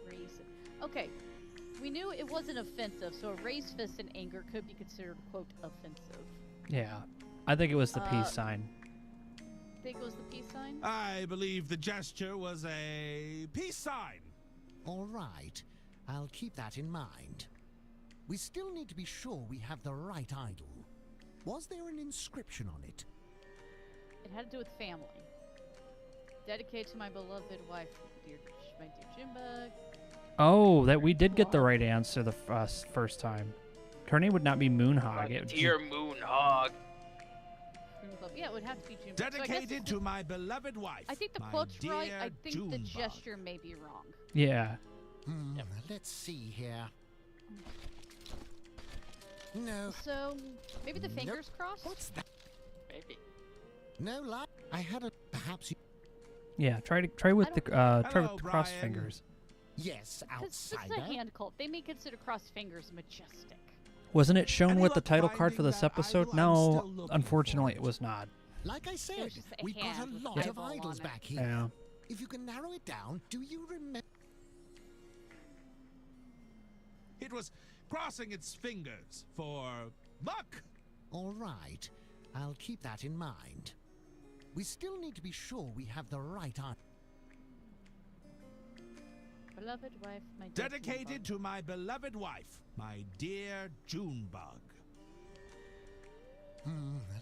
raise. Okay, we knew it wasn't offensive, so a raised fist in anger could be considered, quote, offensive.
Yeah. I think it was the
Uh,
peace sign.
Think it was the peace sign?
I believe the gesture was a peace sign.
All right, I'll keep that in mind. We still need to be sure we have the right idol. Was there an inscription on it?
It had to do with family. Dedicated to my beloved wife, my dear Jimbug.
Oh, that we did get the right answer the first time. Her name would not be Moonhog. It would be-
Dear Moonhog.
Yeah, it would have to be Jimbug.
Dedicated to my beloved wife.
I think the
my
quote's right. I
dear
think the
Junebug.
gesture may be wrong.
Yeah.
Let's see here. No.
So, maybe the
Nope.
fingers crossed?
What's that?
Maybe.
No, I had a... Perhaps you...
Yeah, try with the
don't-
try
Hello,
with the cross
Brian.
fingers.
Yes,
Because this is
outsider.
a hand cult. They may consider crossed fingers majestic.
Wasn't it shown
Any
with the
luck
title card for
finding
this
that
episode?
idol? I'm
No,
still looking
unfortunately
for
it was not.
Like I said,
just a
we've got a
hand with
lot
an
of
eyeball
idols
on it.
back here.
Yeah.
If you can narrow it down, do you remember...
It was crossing its fingers for luck.
All right, I'll keep that in mind. We still need to be sure we have the right idol.
Beloved wife, my dear
Dedicated to my beloved wife, my dear Junebug.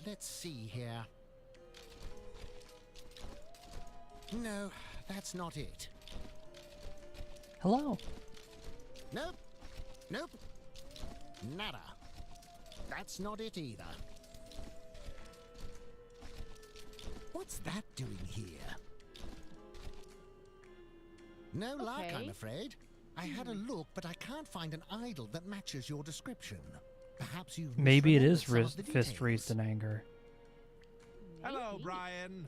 Let's see here. No, that's not it.
Hello.
Nope. Nope. Nada. That's not it either. What's that doing here? No luck, I'm
Okay.
afraid. I had a look, but I can't find an idol that matches your description. Perhaps you've
Maybe it is
misremembered some of the
fist
details.
raised in anger.
Hello,
Maybe.
Brian.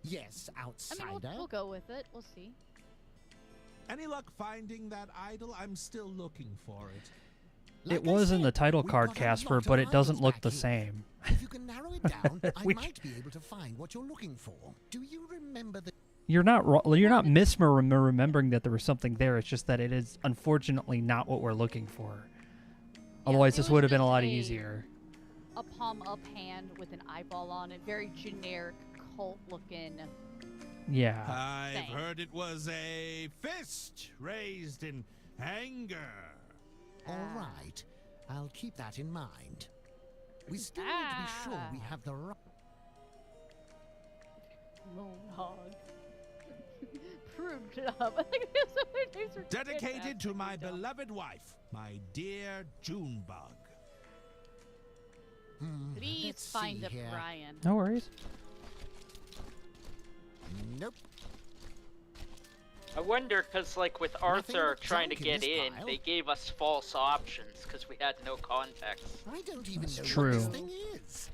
Yes,
I
outsider.
mean, we'll go with it. We'll see.
Any luck finding that idol? I'm still looking for it.
Like
It
I
was in the
said,
title
we've
card,
got a
Casper,
lot
but
of
it doesn't
idols
look
back
the
here.
same.
If you can narrow it down, I
We-
might be able to find what you're looking for. Do you remember the...
You're not misremembering that there was something there. It's just that it is unfortunately not what we're looking for. Otherwise,
it
this
was
would have been a
just
lot
a-
easier.
A palm up hand with an eyeball on it. Very generic, cult looking.
Yeah.
I've
Thanks.
heard it was a fist raised in anger.
All right, I'll keep that in mind. We still need to be sure we have the right...
Moonhog. Prude Club. I think that's what their names are.
Dedicated to my
fantastic.
beloved wife, my dear Junebug.
Please
let's
find
see
a
here.
Brian.
No worries.
Nope.
I wonder, because, like, with Arthur
but
trying to
junk in
get
this
in,
pile.
they gave us false options because we had no context.
I don't even
That's
know
true.
what this thing is.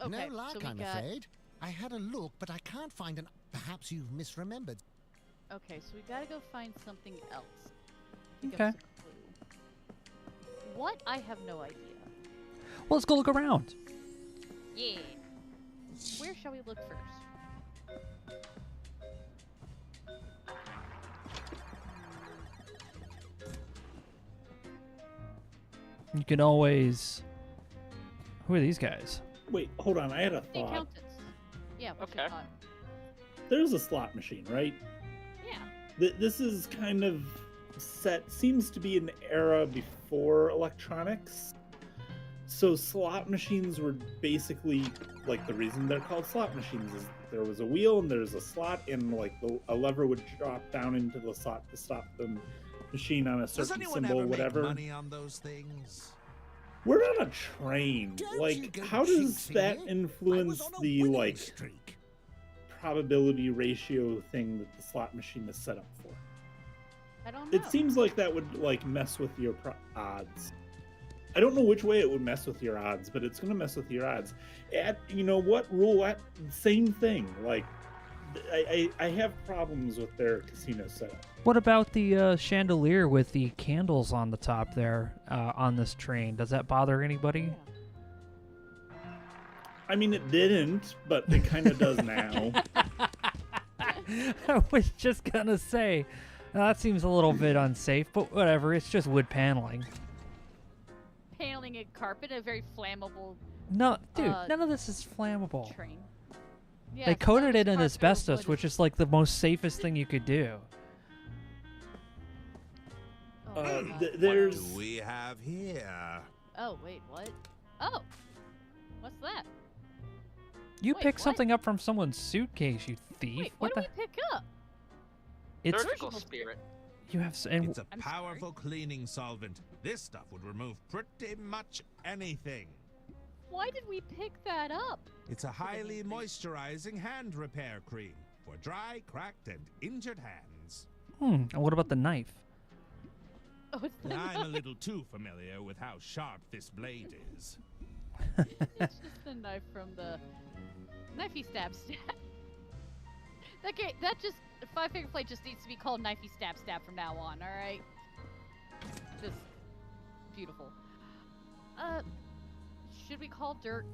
Okay,
No luck,
so we
I'm
got.
afraid. I had a look, but I can't find an... Perhaps you've misremembered.
Okay, so we gotta go find something else. to give
Okay.
us a clue. What? I have no idea.
Well, let's go look around.
Yeah. Where shall we look first?
You can always. Who are these guys?
Wait, hold on. I had a
The
thought.
accountants. Yeah, what's your
Okay.
thought?
There's a slot machine, right?
Yeah.
This is kind of set, seems to be an era before electronics. So slot machines were basically, like, the reason they're called slot machines is there was a wheel and there's a slot, and like a lever would drop down into the slot to stop the machine on a
Does
certain
anyone
symbol,
ever
whatever.
make money on those things?
We're on a train.
Don't you
Like,
go
how does
jinxing
that
it. I was
influence
on a
the
winning
like
streak.
probability ratio thing that the slot machine is set up for?
I don't know.
It seems like that would like mess with your odds. I don't know which way it would mess with your odds, but it's going to mess with your odds. You know what? Roulette, same thing. Like, I have problems with their casino setup.
What about the chandelier with the candles on the top there on this train? Does that bother anybody?
I mean, it didn't, but it kind of does now.
I was just going to say, that seems a little bit unsafe, but whatever. It's just wood paneling.
Paneling a carpet, a very flammable.
No, dude, none of this is flammable.
Train.
They coated it in asbestos, which is like the most safest thing you could do.
There's.
What do we have here?
Oh wait, what? Oh, what's that?
You
Wait,
picked
what?
something up from someone's suitcase, you thief.
Wait, what did we pick up?
It's
Surgical spirit.
you have.
It's a powerful cleaning solvent. This stuff would remove pretty much anything.
Why did we pick that up?
It's a highly moisturizing hand repair cream for dry, cracked, and injured hands.
And what about the knife?
Oh, it's the
I'm a
knife.
little too familiar with how sharp this blade is.
It's just the knife from the knifey stab. That just Five Finger Plate just needs to be called knifey stab from now on. All right. Just beautiful. Should we call Dirk?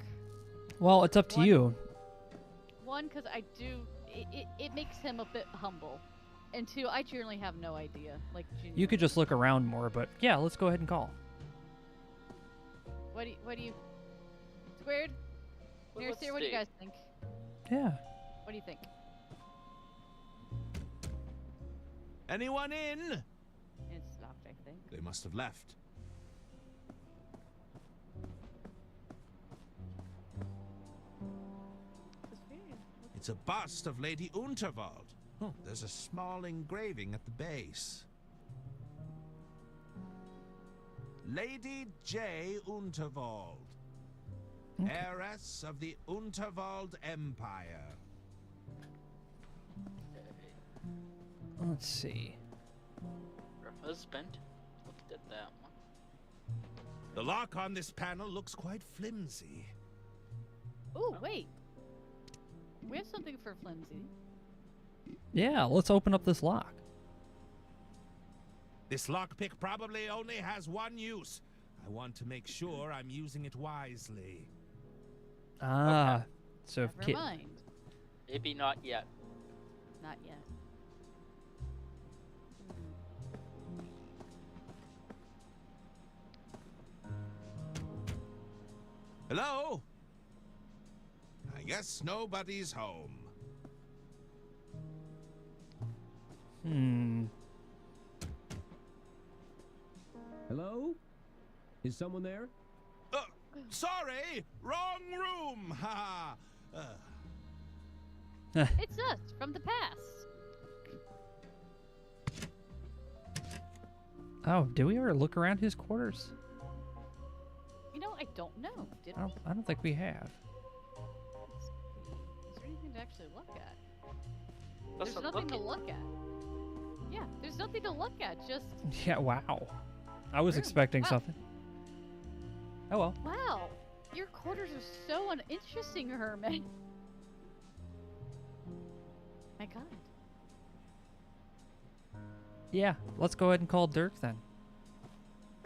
Well, it's up to you.
One, because I do. It makes him a bit humble, and two, I generally have no idea. Like
You could just look around more, but yeah, let's go ahead and call.
What do you? Squared?
Well,
Naresar,
let's
what do you
see.
guys think?
Yeah.
What do you think?
Anyone in?
It's locked, I think.
They must have left. It's a bust of Lady Unterwald. Oh, there's a small engraving at the base. Lady J. Unterwald, heiress of the Unterwald Empire.
Let's see.
Her husband. Looked at that one.
The lock on this panel looks quite flimsy.
Oh, wait. We have something for flimsy.
Yeah, let's open up this lock.
This lockpick probably only has one use. I want to make sure I'm using it wisely.
Ah, so if
Never mind.
Maybe not yet.
Not yet.
Hello? I guess nobody's home.
Hello? Is someone there?
Sorry, wrong room. Ha.
It's us from the past.
Oh, did we ever look around his quarters?
You know, I don't know. Did we?
I don't think we have.
Is there anything to actually look at?
Let's
There's
not
nothing to
look
look at. Yeah, there's nothing to look at. Just
Yeah, wow. I was
Room.
expecting
Wow.
something. Oh well.
wow. Your quarters are so uninteresting, Herman. My God.
Yeah, let's go ahead and call Dirk then.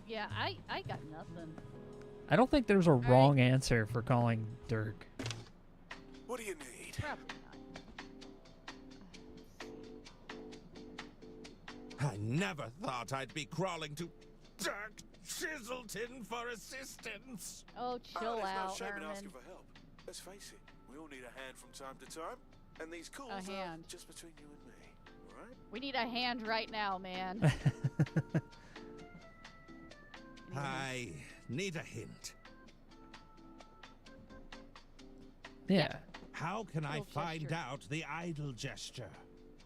Yeah, I got nothing.
I don't think there's a wrong answer for calling Dirk.
What do you need?
Probably not.
I never thought I'd be crawling to Dirk Chiselton for assistance.
Oh, chill
there's
out,
no shame in
Herman.
asking for help. Let's face it, we all need a hand from time to time, and these calls
A
are
hand.
just between you and me, all right?
We need a hand right now, man.
I need a hint.
Yeah.
How can I
Little
find
gesture.
out the idle gesture?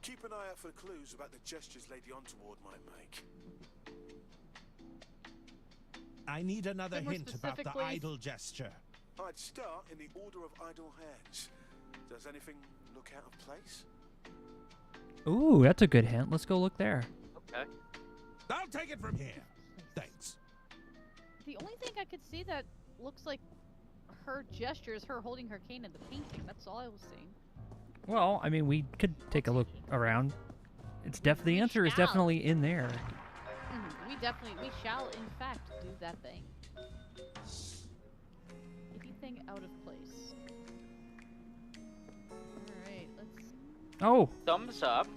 Keep an eye out for clues about the gestures Lady Untoward might make.
I need another
Bit more
hint about
specific,
the
please.
idle gesture.
I'd start in the order of idle hands. Does anything look out of place?
Ooh, that's a good hint. Let's go look there.
Okay.
I'll take it from here. Thanks.
The only thing I could see that looks like her gesture is her holding her cane in the painting. That's all I was seeing.
Well, I mean, we could take a look around. The answer is definitely in there.
We shall in fact do that thing. Anything out of place. Alright, let's...
Oh!
Thumbs up.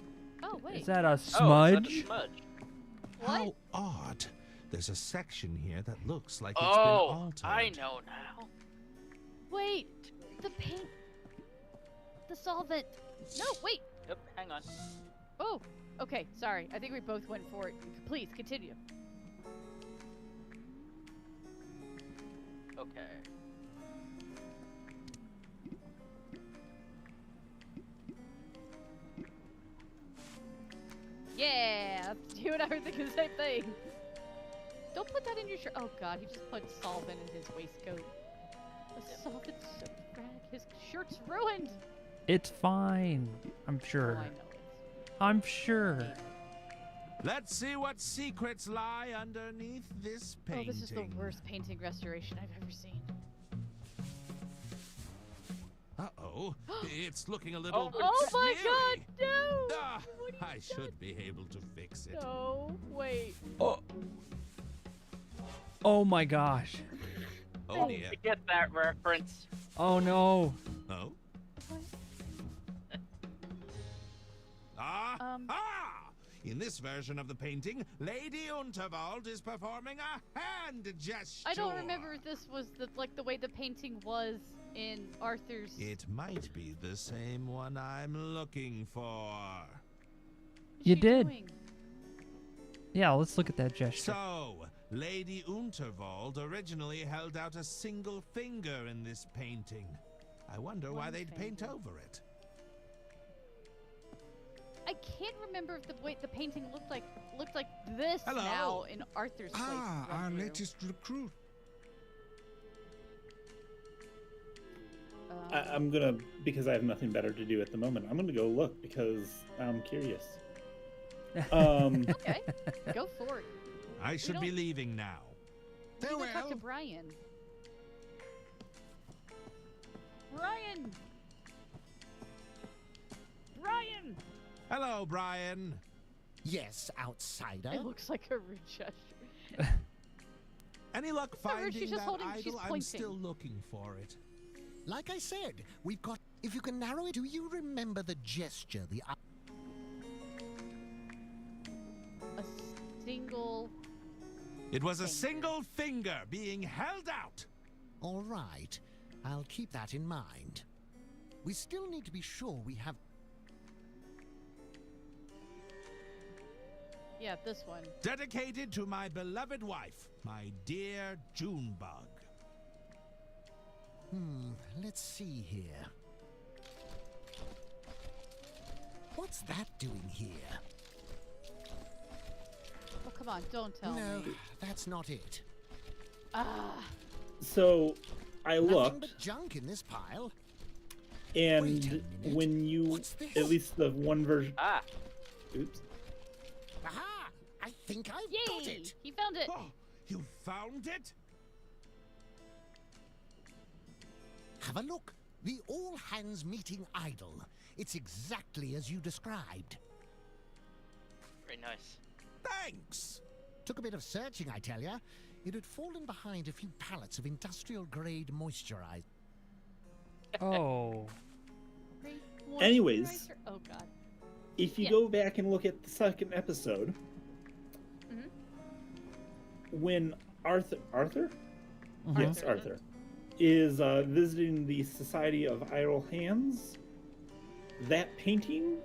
Oh, wait.
Is that a
Oh,
smudge?
is that a smudge?
How odd. There's a section here that looks like it's been altered.
I know now.
Wait! The paint... The solvent... No, wait!
Yep, hang on.
Oh! Okay, sorry. I think we both went for it. Please, continue.
Okay.
Yeah! You and I were thinking the same thing. Don't put that in your shirt. Oh god, he just put solvent in his waistcoat. The solvent's so rag. His shirt's ruined!
It's fine. I'm sure.
Oh, I know
I'm sure.
Let's see what secrets lie underneath this painting.
Oh, this is the worst painting restoration I've ever seen.
Uh-oh. It's looking a little
Oh my
smeary.
god, no!
Ah, I should be able to fix it.
No, wait.
Oh my gosh.
Oh dear.
To get that reference.
Oh no.
Oh? Ah! In this version of the painting, Lady Unterwald is performing a hand gesture.
I don't remember if this was the way the painting was in Arthur's...
It might be the same one I'm looking for.
You did. Yeah, let's look at that gesture.
So, Lady Unterwald originally held out a single finger in this painting. I wonder why they'd paint over it.
I can't remember if the way the painting looked like this
Hello?
now in Arthur's place.
Our latest recruit.
I'm gonna, because I have nothing better to do at the moment, I'm gonna go look because I'm curious.
Okay, go for it.
I should be leaving now.
We can go talk to Brian. Brian! Brian!
Hello, Brian.
Yes, outsider.
It looks like a rude gesture.
Any luck finding
she's just
that
holding- she's
idol? I'm
pointing.
still looking for it.
Like I said, we've got... If you can narrow it, do you remember the gesture?
A single...
It was a single finger being held out.
All right. I'll keep that in mind. We still need to be sure we have...
Yeah, this one.
Dedicated to my beloved wife, my dear Junebug.
Let's see here. What's that doing here?
Oh, come on, don't tell
No,
me.
that's not it.
Ah.
So, I
Nothing
looked,
but junk in this pile.
and
Wait a minute.
when you,
What's this?
at least the one version...
Ah.
Oops.
Aha! I think I've got
Yay!
it.
He found it.
Oh, you found it?
Have a look. The all-hands-meeting idol. It's exactly as you described.
Very nice.
Thanks.
Took a bit of searching, I tell ya. It had fallen behind a few pallets of industrial-grade moisturizer.
Oh.
Anyways,
Moisturizer? Oh god.
if you
Yeah.
go back and look at the second episode, when Arthur? Yes, Arthur is visiting the Society of Idle Hands, that painting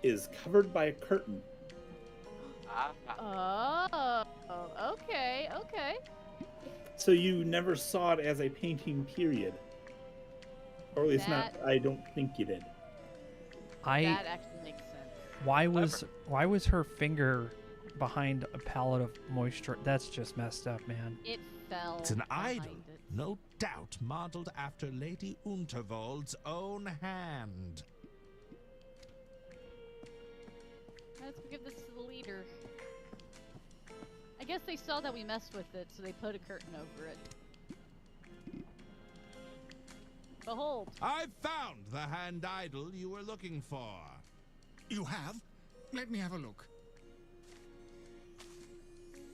is covered by a curtain.
Oh, okay, okay.
So you never saw it as a painting, period. Or at least not, I don't think you did.
That actually makes sense.
Why was her finger behind a pallet of moisture? That's just messed up, man.
It fell.
It's an
behind
idol,
it.
no doubt modeled after Lady Unterwald's own hand.
Let's give this to the leader. I guess they saw that we messed with it, so they put a curtain over it. Behold.
I've found the hand idol you were looking for.
You have? Let me have a look.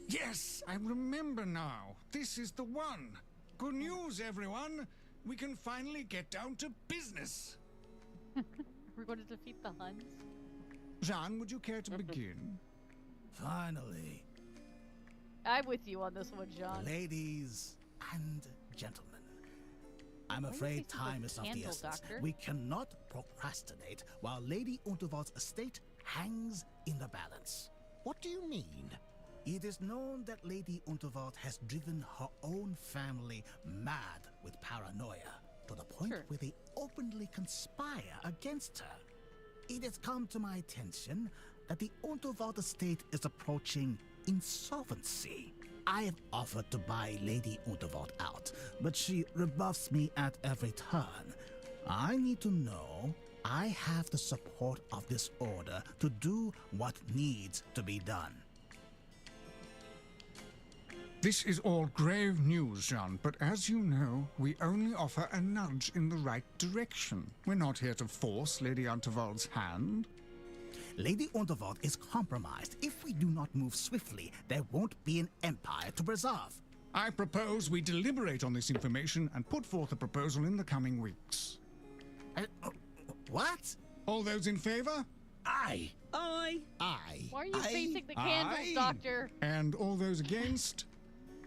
Yes, I remember now. This is the one. Good news, everyone. We can finally get down to business.
We're going to defeat the Huns.
Jean, would you care to begin?
Finally.
I'm with you on this one, John.
Ladies and gentlemen, I'm afraid time is of the essence.
Doctor?
We cannot procrastinate while Lady Unterwald's estate hangs in the balance.
What do you mean?
It is known that Lady Unterwald has driven her own family mad with paranoia to the point where they openly conspire against her. It has come to my attention that the Unterwald estate is approaching insolvency. I have offered to buy Lady Unterwald out, but she rebuffs me at every turn. I need to know I have the support of this order to do what needs to be done.
This is all grave news, Jean, but as you know, we only offer a nudge in the right direction. We're not here to force Lady Unterwald's hand.
Lady Unterwald is compromised. If we do not move swiftly, there won't be an empire to preserve.
I propose we deliberate on this information and put forth a proposal in the coming weeks.
What?
All those in favor?
Aye.
Aye.
Aye.
Why are you facing the candles, Doctor?
And all those against?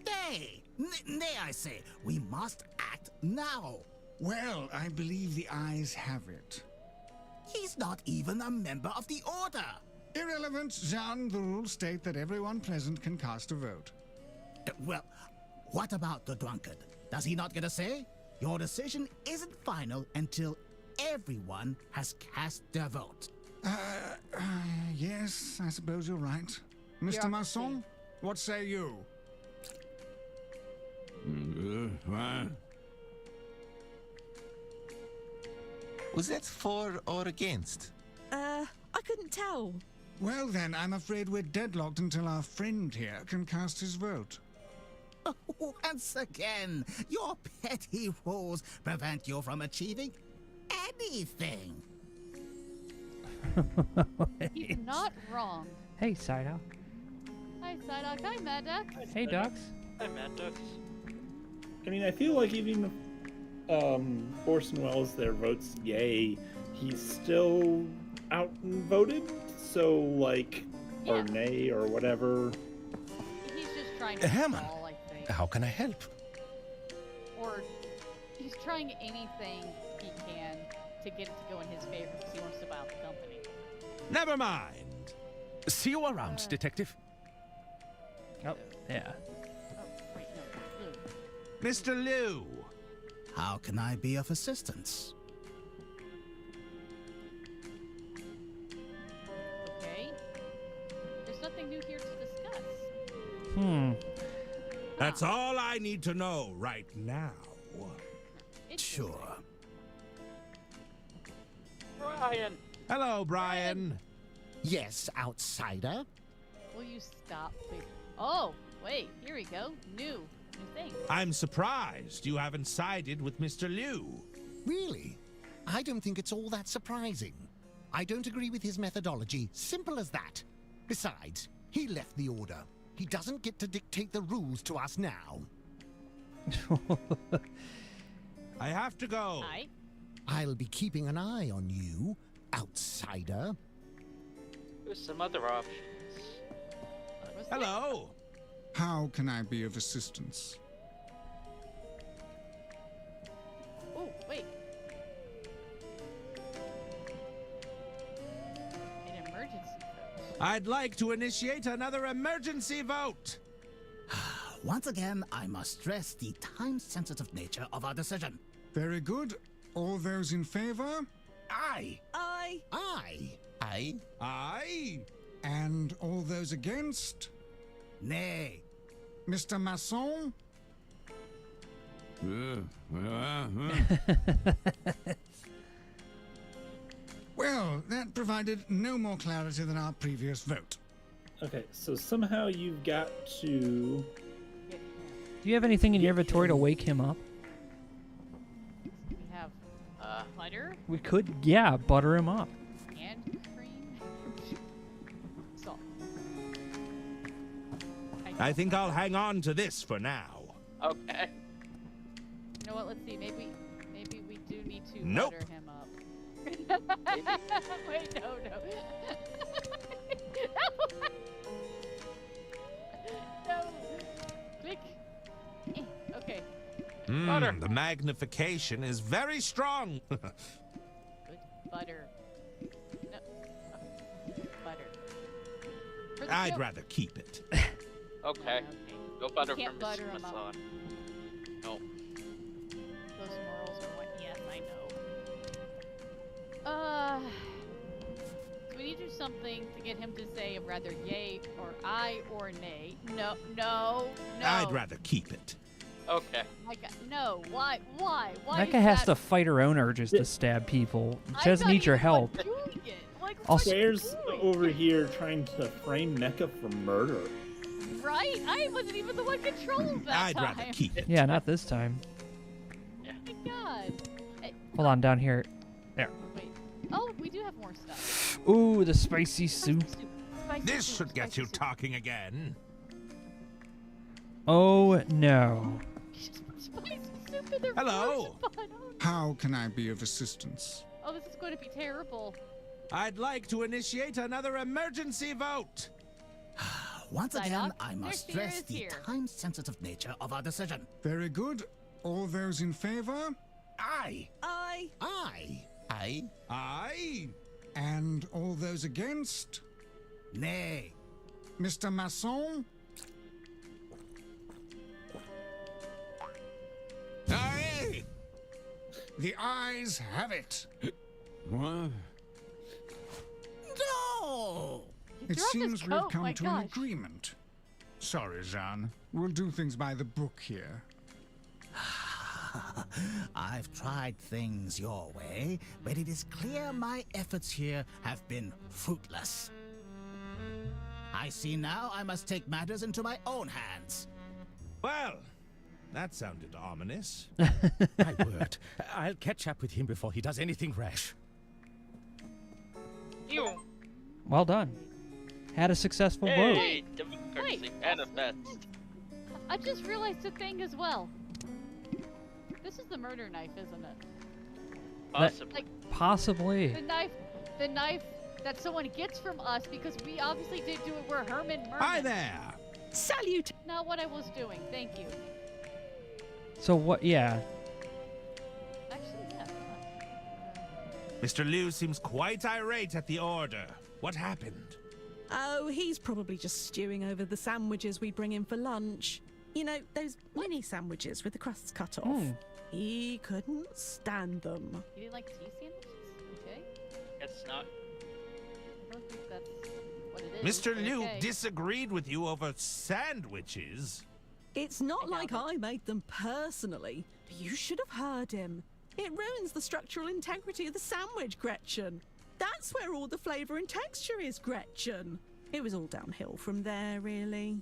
Nay, nay, I say, we must act now.
Well, I believe the ayes have it.
He's not even a member of the order.
Irrelevant, Jean. The rules state that everyone present can cast a vote.
Well, what about the drunkard? Does he not get a say? Your decision isn't final until everyone has cast their vote.
Yes, I suppose you're right. Mr. Masson, what say you?
Was that for or against?
I couldn't tell.
Well then, I'm afraid we're deadlocked until our friend here can cast his vote.
Once again, your petty rules prevent you from achieving anything.
He's not wrong.
Hey, Psyduck.
Hi, Psyduck. Hi, Mad Duck.
Hey, Ducks.
Hi, Mad Ducks.
I mean, I feel like even Orson Welles there votes yay, he's still outvoted. So like, or nay, or whatever.
He's just trying to
Herman,
stall, I think.
how can I help?
Or he's trying anything he can to get it to go in his favor because he wants to buy out the company.
Never mind.
See you around, Detective.
Oh, yeah.
Oh, wait, no. Lou.
Mr. Liu.
How can I be of assistance?
Okay. There's nothing new here to discuss.
That's all I need to know right now.
Sure.
Brian.
Hello, Brian.
Yes, outsider.
Will you stop, please? Oh, wait. Here we go. New thing.
I'm surprised you haven't sided with Mr. Liu.
Really? I don't think it's all that surprising. I don't agree with his methodology. Simple as that. Besides, he left the order. He doesn't get to dictate the rules to us now.
I have to go.
Hi.
I'll be keeping an eye on you, outsider.
There's some other options.
Hello.
How can I be of assistance?
Oh, wait. An emergency vote.
I'd like to initiate another emergency vote.
Once again, I must stress the time-sensitive nature of our decision.
Very good. All those in favor?
Aye.
Aye.
Aye.
Aye.
Aye.
And all those against?
Nay.
Mr. Masson? Well, Well, that provided no more clarity than our previous vote.
Okay, so somehow you've got to...
Do you have anything in your inventory to wake him up?
We have butter
We could, yeah, butter him up.
and cream. Salt.
I think I'll hang on to this for now.
Okay.
You know what? Let's see. Maybe we do need to
Nope.
butter him up. Wait, no. No. Click. Okay. Butter.
The magnification is very strong.
Good butter. No. Butter. For the
I'd
joke.
rather keep it.
Okay. Go butter
Can't
for
butter
Mr.
'em up.
Mason. No.
Those morals are what? Yes, I know. Do we need to do something to get him to say rather yay or aye or nay? No.
I'd rather keep it.
Okay.
My God, no. Why?
Mecha has to fight her own urges to stab people. She doesn't need your help. Also,
Square's over here trying to frame Mecha for murder.
Right? I wasn't even the one controlling that
I'd
time.
rather keep it.
yeah, not this time.
Oh my God.
Hold on, down here. There.
Wait. Oh, we do have more stuff.
Ooh, the spicy soup.
This should get you talking again.
Oh no.
Spicy soup in their
Hello.
fun.
How can I be of assistance?
Oh, this is going to be terrible.
I'd like to initiate another emergency vote.
Once
Psyduck,
again, I must
their
stress
spirit is
the
here.
time-sensitive nature of our decision.
Very good. All those in favor?
Aye.
I.
Aye.
Aye.
And all those against?
Nay.
Mr. Masson?
Aye.
The ayes have it.
What?
No!
It
Drop his
seems we've
coat,
come
my
to an
gosh.
agreement. Sorry, Jean. We'll do things by the book here.
I've tried things your way, but it is clear my efforts here have been fruitless. I see now I must take matters into my own hands.
Well, that sounded ominous.
My word. I'll catch up with him before he does anything rash.
You.
Well done. Had a successful vote.
Hey, democracy manifest.
I just realized a thing as well. This is the murder knife, isn't it?
Possibly.
Like
Possibly.
the knife that someone gets from us because we obviously did do it where Herman murdered.
Hi there.
Salute.
Not what I was doing. Thank you.
So what? Yeah.
Actually, yeah.
Mr. Liu seems quite irate at the order. What happened?
Oh, he's probably just stewing over the sandwiches we bring in for lunch. You know, those mini sandwiches with the crusts cut off. He couldn't stand them.
You didn't like tea sandwiches? Okay.
It's not.
I don't think that's what it is.
Mr.
but
Liu
okay.
disagreed with you over sandwiches.
It's not like I made them personally. You should have heard him. It ruins the structural integrity of the sandwich, Gretchen. That's where all the flavour and texture is, Gretchen. It was all downhill from there, really.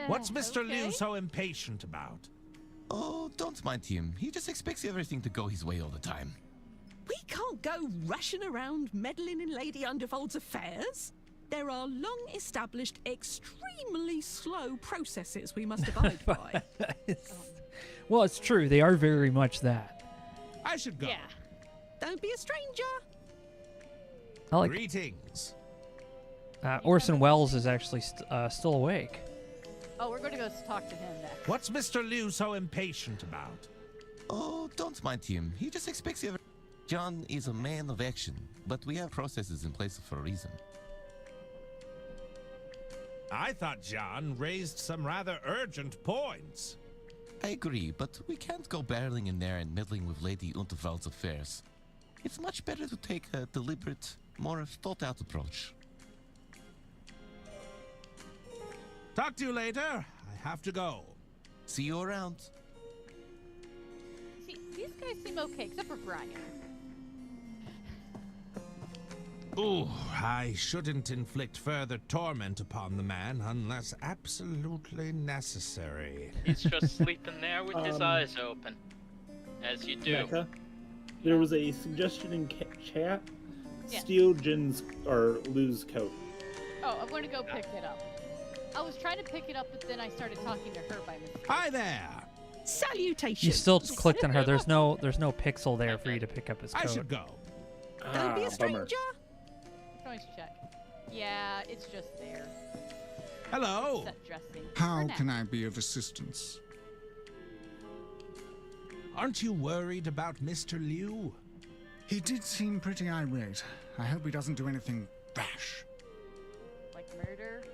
What's Mr.
okay.
Liu so impatient about?
Oh, don't mind him. He just expects everything to go his way all the time.
We can't go rushing around meddling in Lady Underfold's affairs. There are long-established, extremely slow processes we must abide by.
Well, it's true. They are very much that.
I should go.
Yeah. Don't be a stranger.
I like.
Greetings.
Orson Welles is actually still awake.
Oh, we're going to go talk to him next.
What's Mr. Liu so impatient about?
Oh, don't mind him. He just expects everything. John is a man of action, but we have processes in place for a reason.
I thought John raised some rather urgent points.
I agree, but we can't go barreling in there and meddling with Lady Unterwald's affairs. It's much better to take a deliberate, more thought-out approach.
Talk to you later. I have to go.
See you around.
guys seem okay, except for Brian.
Ooh, I shouldn't inflict further torment upon the man unless absolutely necessary.
He's just sleeping there with his eyes open. As you do.
Mecha, there was a suggestion in chat.
Yeah.
Steal Jin's or Lou's coat.
Oh, I'm going to go pick it up. I was trying to pick it up, but then I started talking to her by mistake.
Hi there!
Salutations.
You still clicked on her. There's no pixel there for you to pick up his coat.
I should go.
Don't be a stranger.
Bummer.
Noise check. Yeah, it's just there.
Hello.
Set dressing.
How can I be of assistance?
Aren't you worried about Mr. Liu?
He did seem pretty irate. I hope he doesn't do anything rash.
Like murder?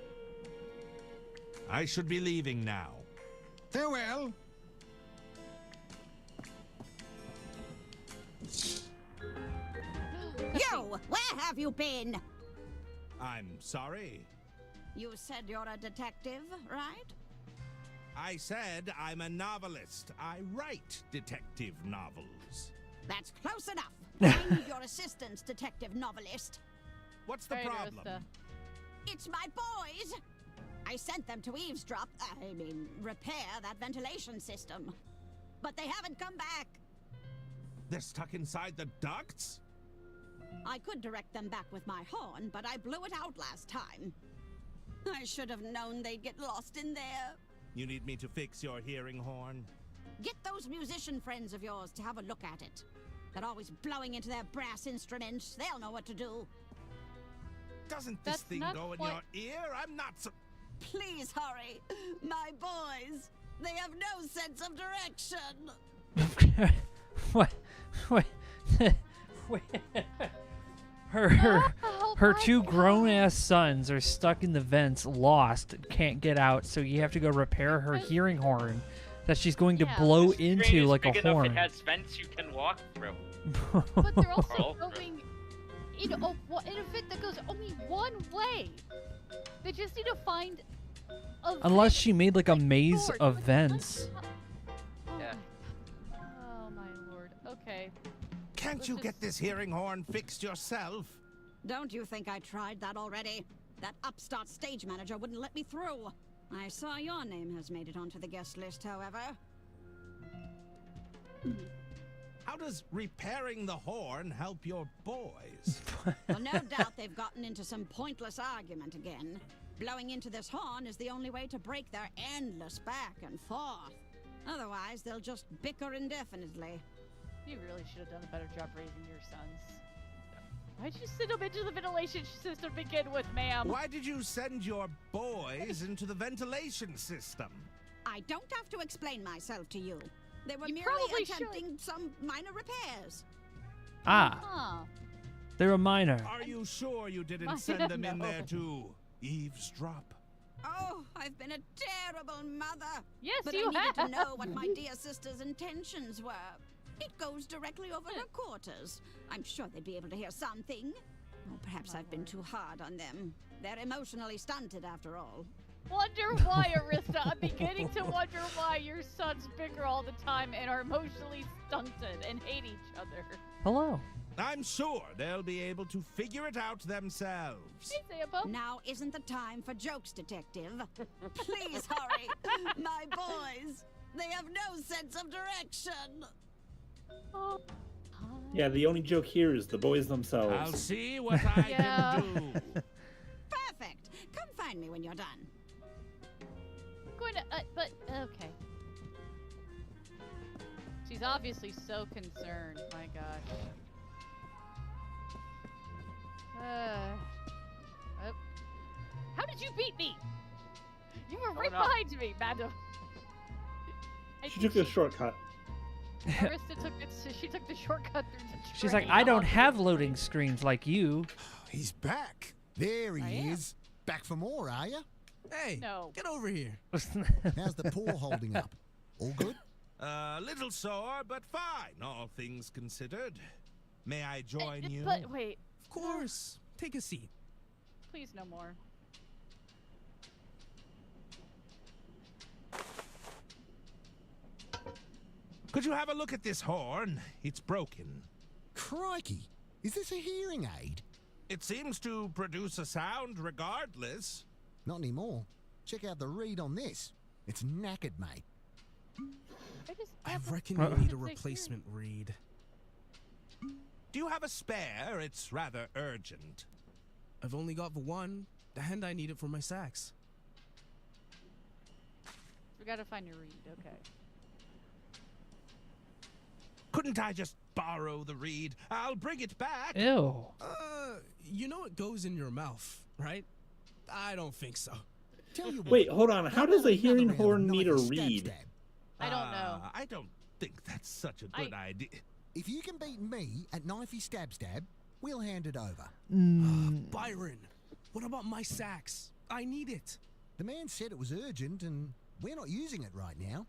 I should be leaving now.
Farewell.
You! Where have you been?
I'm sorry.
You said you're a detective, right?
I said I'm a novelist. I write detective novels.
That's close enough. I need your assistance, detective novelist.
What's the problem?
It's my boys! I sent them to repair that ventilation system. But they haven't come back.
They're stuck inside the ducts?
I could direct them back with my horn, but I blew it out last time. I should have known they'd get lost in there.
You need me to fix your hearing horn?
Get those musician friends of yours to have a look at it. They're always blowing into their brass instruments. They'll know what to do.
Doesn't this thing go in your ear? I'm not so...
Please hurry. My boys. They have no sense of direction.
What? Wait. Her two grown-ass sons are stuck in the vents, lost, can't get out, so you have to go repair her hearing horn that she's going to blow into like a horn.
It has vents you can walk through.
But they're also going in a vent that goes only one way. They just need to find a
Unless
vent
she made like a maze
door.
of vents.
Yeah.
Oh my lord. Okay.
Can't you get this hearing horn fixed yourself?
Don't you think I tried that already? That upstart stage manager wouldn't let me through. I saw your name has made it onto the guest list, however.
How does repairing the horn help your boys?
Well, no doubt they've gotten into some pointless argument again. Blowing into this horn is the only way to break their endless back and forth. Otherwise, they'll just bicker indefinitely.
You really should have done a better job raising your sons. Why'd you send them into the ventilation system to begin with, ma'am?
Why did you send your boys into the ventilation system?
I don't have to explain myself to you. They were
You
merely
probably
attempting some minor repairs.
Ah. They're a minor.
Are you sure you didn't send them in there to eavesdrop?
Oh, I've been a terrible mother.
Yes,
but
you
I needed
have.
to know what my dear sister's intentions were. It goes directly over her quarters. I'm sure they'd be able to hear something. Or perhaps I've been too hard on them. They're emotionally stunted, after all.
Wonder why, Arista. I'm beginning to wonder why your sons bicker all the time and are emotionally stunted and hate each other.
Hello.
I'm sure they'll be able to figure it out themselves.
Hey, Sambo.
Now isn't the time for jokes, detective. Please hurry. My boys, they have no sense of direction.
Oh.
Yeah, the only joke here is the boys themselves.
I'll see what I can do.
Perfect. Come find me when you're done.
I'm going to, but, okay. She's obviously so concerned. My gosh. How did you beat me? You were right behind me, madam.
She took a shortcut.
Arista she took the shortcut through the train.
She's like, I don't have loading screens like you.
He's back. There he is. Back for more, are you?
Hey,
no.
Get over here.
How's the paw holding up? All good?
A little sore, but fine, all things considered. May I join you?
But wait.
Of course. Take a seat.
Please, no more.
Could you have a look at this horn? It's broken.
Crikey, is this a hearing aid?
It seems to produce a sound regardless.
Not anymore. Check out the reed on this. It's knackered, mate.
I reckon you need a replacement reed.
Do you have a spare? It's rather urgent.
I've only got the one, and I need it for my sax.
We gotta find your reed, okay.
Couldn't I just borrow the reed? I'll bring it back.
Ew.
You know it goes in your mouth, right? I don't think so.
Tell you
Wait, hold on. How does a hearing horn need a reed?
I don't know.
I don't think that's such a good idea.
If you can beat me at knifey stab, we'll hand it over.
Byron, what about my sax? I need it.
The man said it was urgent, and we're not using it right now.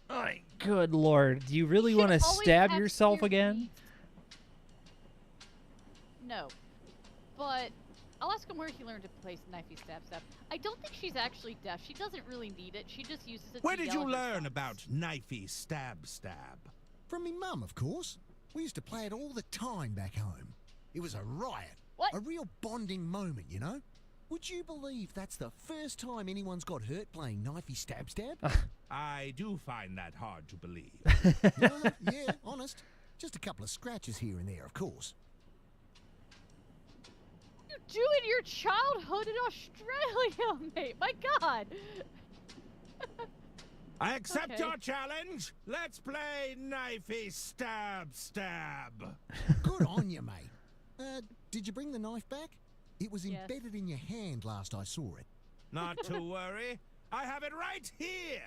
My good lord. Do you really want to stab yourself again?
No. But I'll ask him where he learned to play knifey stab. I don't think she's actually deaf. She doesn't really need it. She just uses it
Where
to
did
yell
you
at her
learn
friends.
about knifey stab?
From me mum, of course. We used to play it all the time back home. It was a riot.
What?
A real bonding moment, you know? Would you believe that's the first time anyone's got hurt playing knifey stab?
I do find that hard to believe.
No, yeah, honest. Just a couple of scratches here and there, of course.
You do in your childhood in Australia, mate. My God.
I accept
Okay.
your challenge. Let's play knifey stab.
Good on you, mate. Did you bring the knife back? It was
Yes.
embedded in your hand last I saw it.
Not to worry. I have it right here.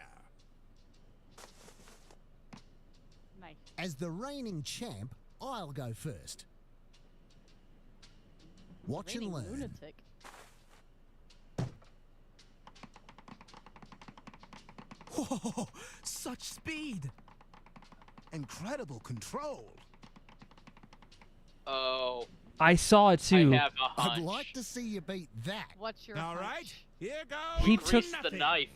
Nice.
As the reigning champ, I'll go first. Watch and
Reigning
learn.
lunatic.
Whoa, such speed.
Incredible control.
Oh.
I saw it too.
I have a hunch.
I'd like to see you beat that.
What's your
All
hunch?
right, here goes.
He took
Grease the knife.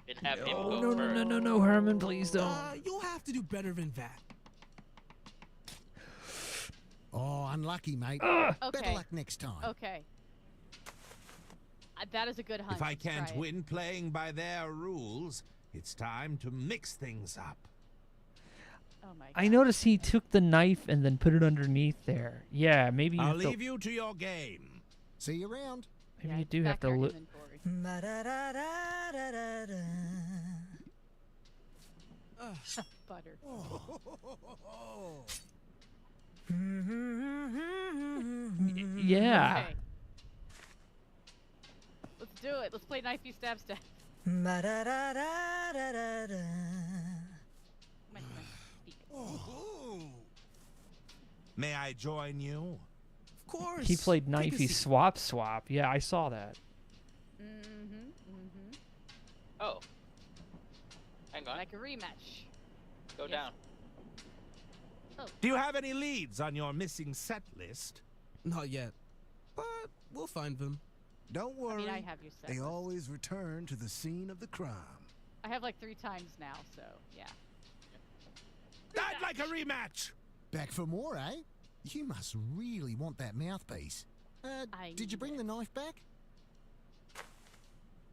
And have him go
no,
first.
no, Herman, please don't.
You'll have to do better than that.
Oh, unlucky, mate.
Okay.
Better luck next time.
Okay. That is a good hunch.
If I
Let's
can't
try it.
win playing by their rules, it's time to mix things up.
Oh my God.
I noticed he took the knife and then put it underneath there. Yeah, maybe you
I'll
have to,
leave you to your game.
See you around.
maybe
Yeah,
you do
back
have to
our
look.
inventory. Butter.
Yeah.
Okay. Let's do it. Let's play knifey stab.
May I join you?
Of course.
He played
Take a
knifey
seat.
swap. Yeah, I saw that.
Oh. Hang on.
Like a rematch.
Go
Yes.
down.
Do you have any leads on your missing set list?
Not yet, but we'll find them.
Don't worry.
I have your set
They
list.
always return to the scene of the crime.
I have like 3 times now, so yeah.
I'd like a rematch.
Back for more, eh? You must really want that mouthpiece. Did you bring the knife back?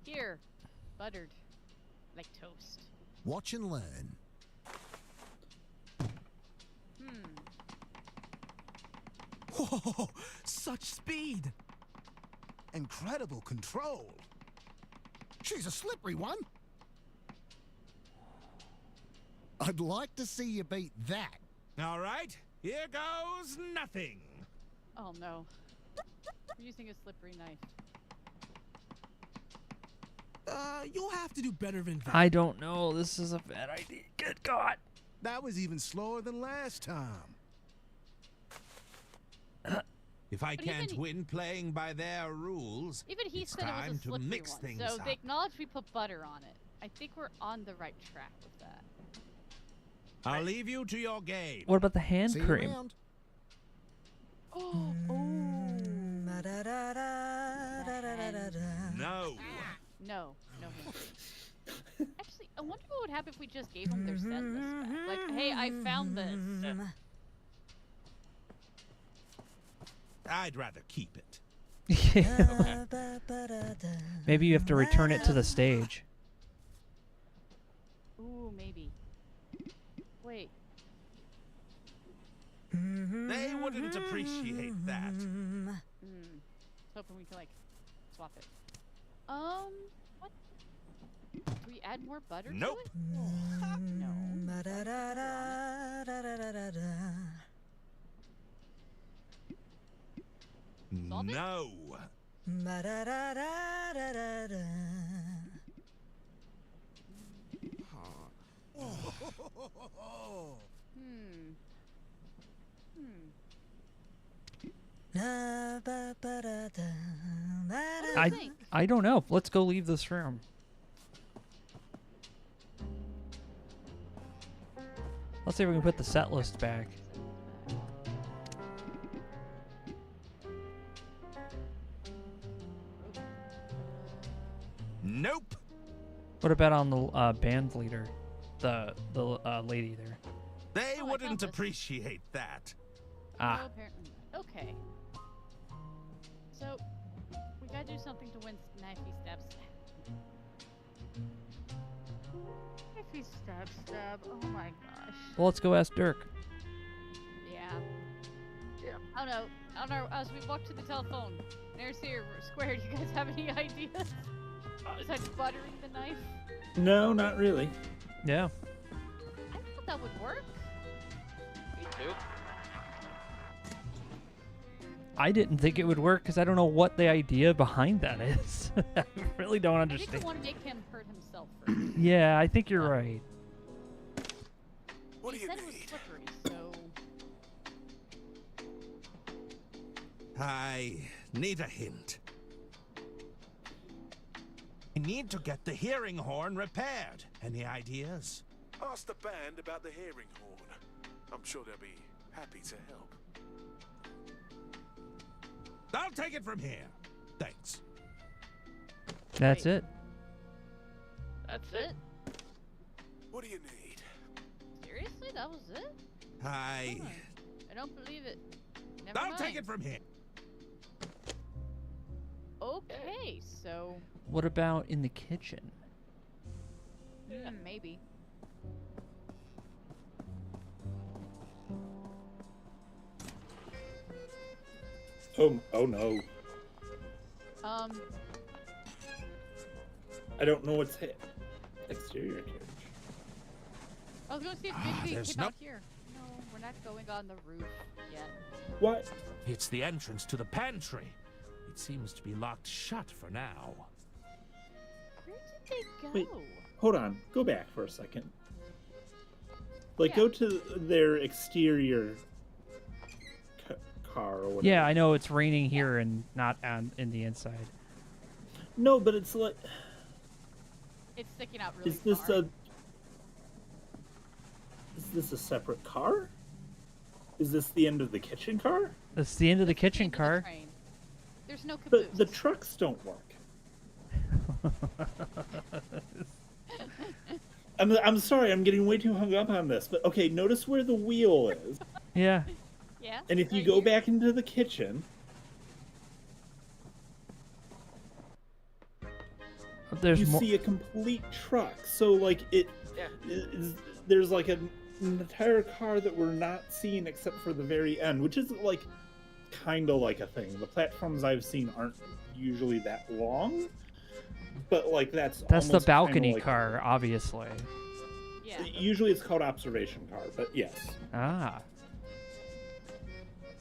Here, buttered, like toast.
Watch and learn.
Whoa, such speed.
Incredible control.
She's a slippery one. I'd like to see you beat that.
All right, here goes nothing.
Oh no. We're using a slippery knife.
You'll have to do better than that.
I don't know. This is a bad idea. Good God.
That was even slower than last time.
If I
But
can't
even-
win playing by their rules,
Even he
it's
said it
time
was a
to
slippery
mix
one,
things
so
up.
they acknowledge we put butter on it. I think we're on the right track with that.
I'll leave you to your game.
What about the hand
See you
cream?
around.
Oh,
No.
no. Actually, wonder what would happen if we just gave them their set list back. Like, hey, I found this.
I'd rather keep it.
Maybe you have to return it to the stage.
Ooh, maybe. Wait.
They wouldn't appreciate that.
Hoping we can, like, swap it. What? Do we add more butter
Nope.
to it? Oh, no.
No.
I don't know. Let's go leave this room. Let's see if we can put the set list back.
Nope.
What about on the band leader, the lady there?
They wouldn't appreciate that.
Ah.
No, apparently not. Okay. So, we gotta do something to win knifey stab stab. Knifey stab stab. Oh my gosh.
Well, let's go ask Dirk.
Yeah. Oh no. I don't know. As we walk to the telephone, Naresar, Square, do you guys have any ideas? Besides buttering the knife?
No, not really.
Yeah.
I thought that would work.
Me too.
I didn't think it would work because I don't know what the idea behind that is. I really don't
I
understand.
think they want to make him hurt himself first.
Yeah, I think you're right.
What do you
said it was slippery, so...
I need a hint. I need to get the hearing horn repaired. Any ideas?
Ask the band about the hearing horn. I'm sure they'll be happy to help.
I'll take it from here. Thanks.
That's it.
That's it.
What do you need?
Seriously? That was it?
I
don't believe it. Never
I'll
mind.
take it from here.
Okay, so...
What about in the kitchen?
Maybe.
Oh no. I don't know what's exterior carriage.
I was going to see if maybe we came out here. No, we're not going on the roof yet.
What?
It's the entrance to the pantry. It seems to be locked shut for now.
Where did they go?
Wait, hold on. Go back for a second. Like, go to their exterior car or whatever.
Yeah, I know it's raining here and not in the inside.
No, but it's like...
It's sticking out really
Is this
far.
Is this a separate car? Is this the end of the kitchen car?
That's the end of the kitchen car.
Train. There's no caboose.
But the trucks don't work. I'm sorry, I'm getting way too hung up on this. But okay, notice where the wheel is.
Yeah.
Yeah.
And if you go back into the kitchen, you see a complete truck. So like there's like an entire car that we're not seeing except for the very end, which is like kind of like a thing. The platforms I've seen aren't usually that long, but like that's
the
almost
balcony
kinda like,
car, obviously.
Yeah.
Usually it's called observation car, but yes.
Ah.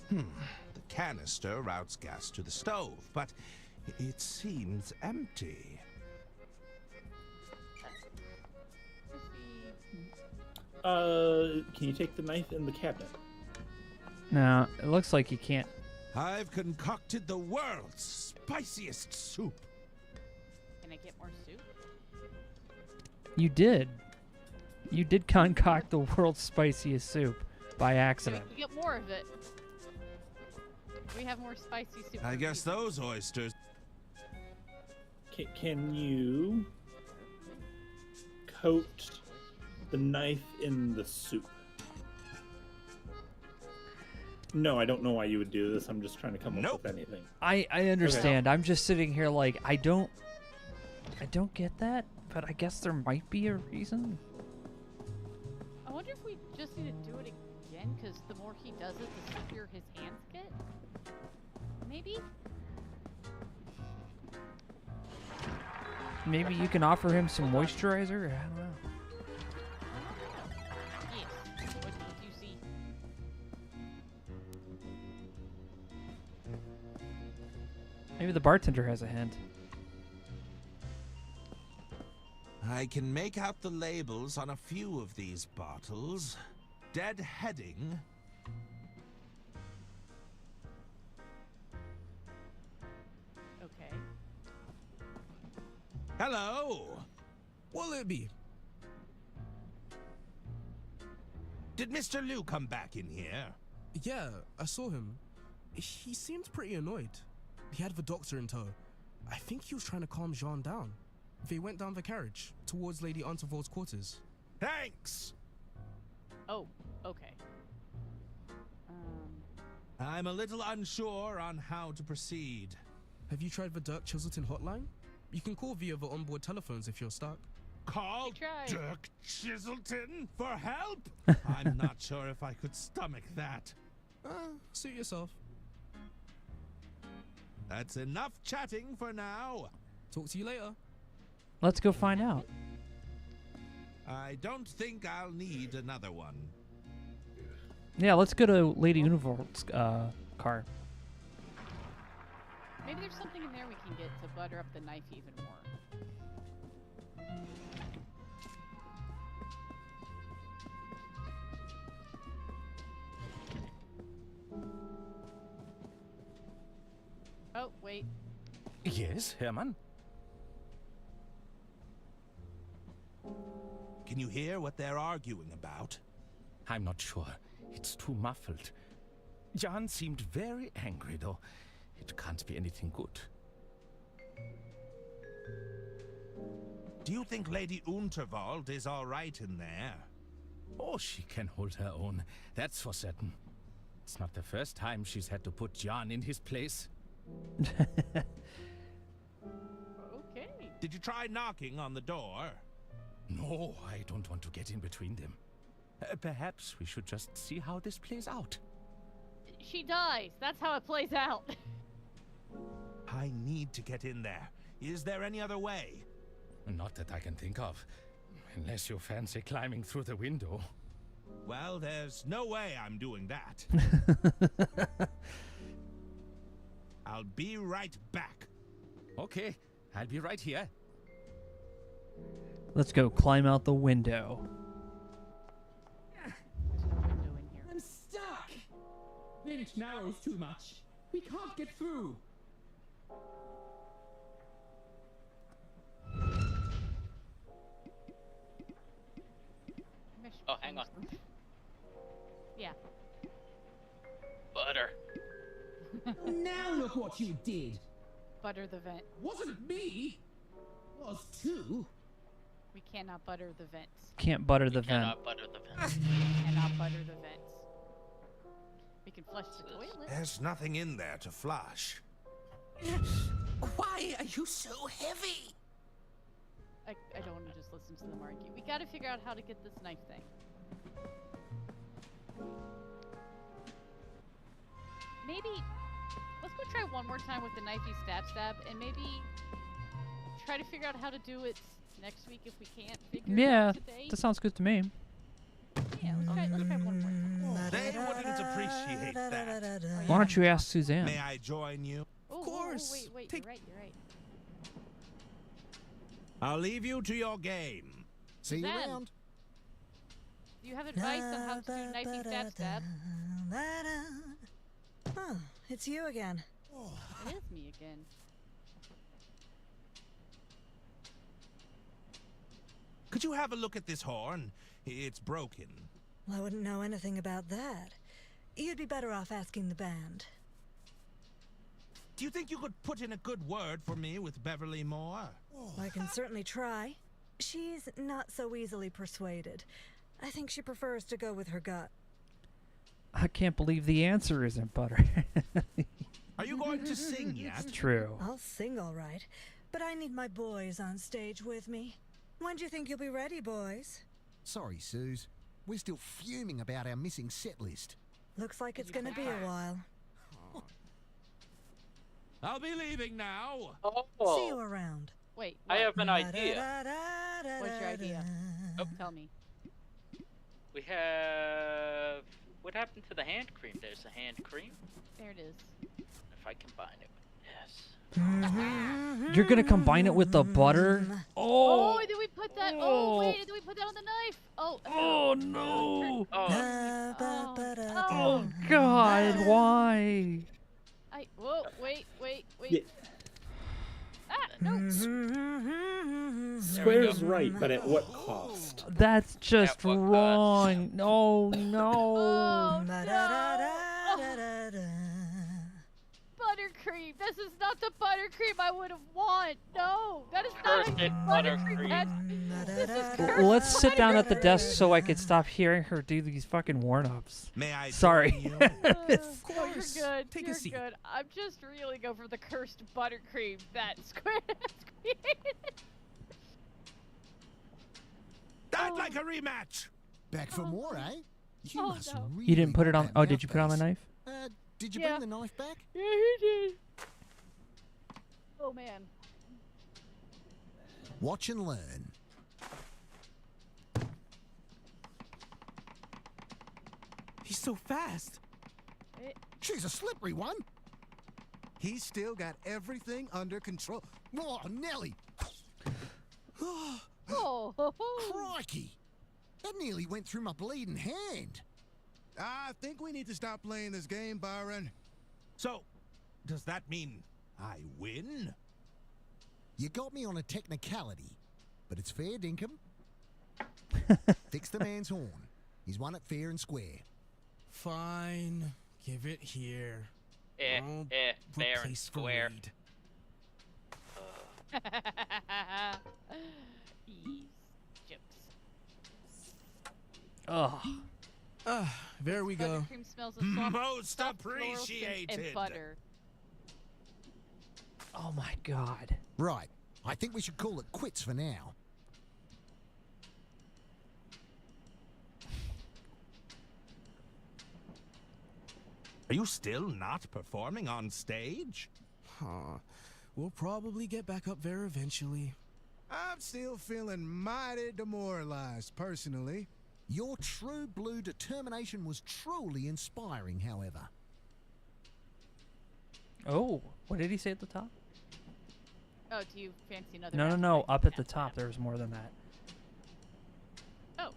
The canister routes gas to the stove, but it seems empty.
Can you take the knife in the cabinet?
No, it looks like you can't.
I've concocted the world's spiciest soup.
Can I get more soup?
You did. You did concoct the world's spiciest soup by accident.
We can get more of it. We have more spicy soup.
I guess those oysters.
Can you coat the knife in the soup. No, I don't know why you would do this. I'm just trying to come up with anything.
I understand. I'm just sitting here like I don't get that, but I guess there might be a reason.
I wonder if we just need to do it again, because the more he does it, the stickier his hands get. Maybe?
Maybe you can offer him some moisturizer? I don't know.
Yes. What did you see?
Maybe the bartender has a hint.
I can make out the labels on a few of these bottles. Deadheading.
Okay.
Hello.
What'll it be?
Did Mr. Liu come back in here?
Yeah, I saw him. He seemed pretty annoyed. He had the doctor in tow. I think he was trying to calm Jean down. They went down the carriage, towards Lady Untervold's quarters.
Thanks!
Oh, okay.
I'm a little unsure on how to proceed.
Have you tried the Dirk Chiselton hotline? You can call via the onboard telephones if you're stuck.
Call Dirk Chiselton for help? I'm not sure if I could stomach that.
Suit yourself.
That's enough chatting for now.
Talk to you later.
Let's go find out.
I don't think I'll need another one.
Yeah, let's go to Lady Univold's car.
Maybe there's something in there we can get to butter up the knife even more. Oh, wait.
Yes, Hermann?
Can you hear what they're arguing about?
I'm not sure. It's too muffled. Jan seemed very angry, though. It can't be anything good.
Do you think Lady Untervold is all right in there?
Oh, she can hold her own. That's for certain. It's not the first time she's had to put Jan in his place.
Okay.
Did you try knocking on the door?
No, I don't want to get in between them. Perhaps we should just see how this plays out.
She dies. That's how it plays out.
I need to get in there. Is there any other way?
Not that I can think of. Unless you fancy climbing through the window.
Well, there's no way I'm doing that. I'll be right back.
Okay, I'll be right here.
Let's go climb out the window.
I'm stuck! Village narrows too much. We can't get through.
Oh, hang on.
Yeah.
Butter.
Now look what you did.
Butter the vent.
Wasn't me. Was too.
We cannot butter the vents.
Can't butter the vent.
Cannot butter the vent.
We cannot butter the vents. We can flush the toilet.
There's nothing in there to flush.
Why are you so heavy?
I don't want to just listen to them argue. We gotta figure out how to get this knife thing. Maybe let's go try one more time with the knifey stab, and maybe try to figure out how to do it next week if we can't figure it out today.
That sounds good to me.
Yeah, let's try one more.
They wouldn't appreciate that.
Why don't you ask Suzanne?
May I join you?
Of course. Wait, you're right.
I'll leave you to your game.
See you
Suzanne.
around.
Do you have advice on how to do knifey stab?
Oh, it's you again.
It is me again.
Could you have a look at this horn? It's broken.
Well, I wouldn't know anything about that. You'd be better off asking the band.
Do you think you could put in a good word for me with Beverly Moore?
I can certainly try. She's not so easily persuaded. I think she prefers to go with her gut.
I can't believe the answer isn't butter.
Are you going to sing yet?
It's true.
I'll sing all right, but I need my boys on stage with me. When do you think you'll be ready, boys?
Sorry, Suze. We're still fuming about our missing set list.
Looks like it's gonna be a while.
I'll be leaving now.
Oh.
See you around.
Wait,
I
what?
have an idea.
What's your idea?
Oh.
Tell me.
We have... What happened to the hand cream? There's a hand cream.
There it is.
If I combine it with this.
You're gonna combine it with the butter?
Oh, did we put that? Oh, wait, did we put that on the knife? Oh.
Oh no.
Oh.
Oh God, why?
Whoa, wait.
Yeah.
Ah, no.
Square's right, but at what cost?
That's just wrong. No, no.
Oh, buttercream. This is not the buttercream I would have want. No, that is not a
Cursed
buttercream. This is cursed
Let's sit down at the
buttercream.
desk so I can stop hearing her do these fucking warm-ups.
May I
Sorry.
join you?
Of course. You're good.
Take a
You're
seat.
good. I'm just really go for the cursed buttercream that Square has created.
I'd like a rematch.
Back for more, eh? You must really
You didn't put it
want
on.
that
Oh, did you put it on the
mouthpiece.
knife?
Did you
Yeah.
bring the knife back?
Yeah, he did. Oh man.
Watch and learn.
He's so fast.
She's a slippery one.
He's still got everything under control.
Oh, Nelly!
Oh.
Crikey! That nearly went through my bleeding hand.
I think we need to stop playing this game, Byron.
So, does that mean I win?
You got me on a technicality, but it's fair, dinkum. Fix the man's horn. He's won it fair and square.
Fine. Give it here. I'll
Fair and
replace
square.
Fareed.
Oh.
There we go.
Buttercream smells of soft,
Most
soft floral scent
appreciated.
and butter.
Oh my God.
Right. I think we should call it quits for now.
Are you still not performing on stage?
Huh. We'll probably get back up there eventually.
I'm still feeling mighty demoralized, personally.
Your true blue determination was truly inspiring, however.
Oh, what did he say at the top?
Oh, do you fancy another?
No, no,
round?
no. Up at the top, there's more than that.
Oh.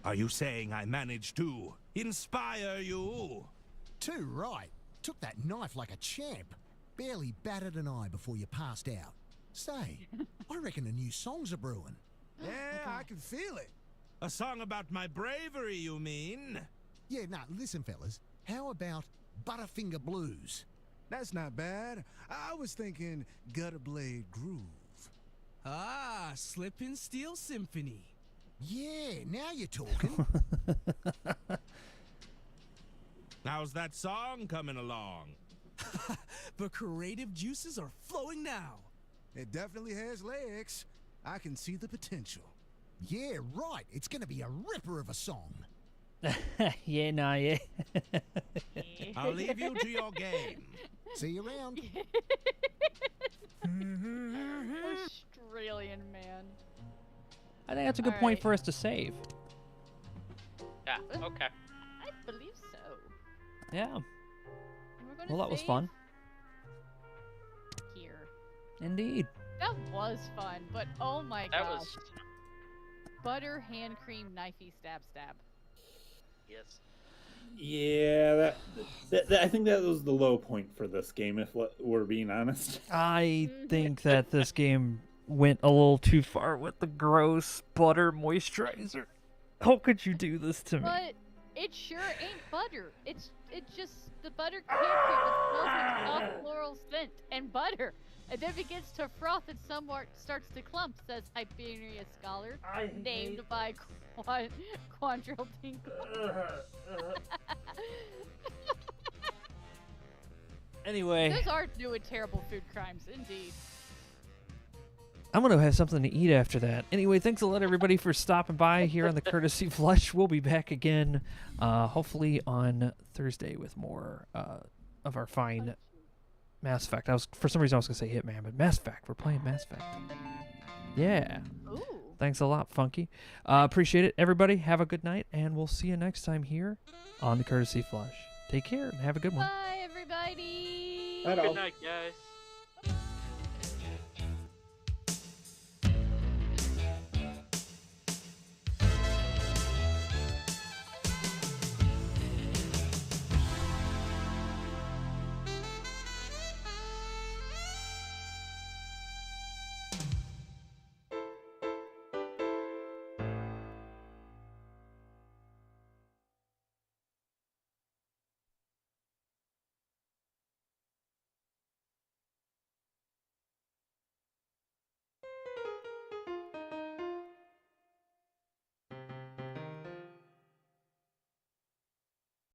Are you saying I managed to inspire you?
Too right. Took that knife like a champ. Barely batted an eye before you passed out. Say, I reckon a new song's a brewing.
Yeah, I can feel it.
A song about my bravery, you mean?
Yeah, nah, listen, fellas. How about Butterfinger Blues?
That's not bad. I was thinking Gutter Blade Groove.
Ah, Slippin' Steel Symphony.
Yeah, now you're talking.
How's that song coming along?
The creative juices are flowing now.
It definitely has legs. I can see the potential.
Yeah, right. It's gonna be a ripper of a song.
Yeah, nah, yeah.
I'll leave you to your game.
See you around.
Australian man.
I think that's a good point for us to save.
Yeah, okay.
I believe so.
Yeah.
And we're gonna
Well, that was
save
fun.
Here.
Indeed.
That was fun, but oh my
That
gosh.
was...
Butter, hand cream, knifey, stab, stab.
Yes.
Yeah, that I think that was the low point for this game, if we're being honest.
I think that this game went a little too far with the gross butter moisturizer. How could you do this to me?
But it sure ain't butter. It's just the butter hand cream that smells like soft floral scent and butter. and then begins to froth and somewhat starts to clump, says Hyperion Scholar, named by Quandril Tinkle.
Anyway.
Those are new and terrible food crimes, indeed.
I'm going to have something to eat after that. Anyway, thanks a lot, everybody, for stopping by here on the Courtesy Flush. We'll be back again, hopefully on Thursday with more of our fine Mass Effect. For some reason, I was going to say Hitman, but Mass Effect. We're playing Mass Effect. Yeah.
Ooh.
Thanks a lot, Funky. Appreciate it, everybody. Have a good night, and we'll see you next time here on the Courtesy Flush. Take care and have a good one.
Bye, everybody.
Bye,
Good night, guys.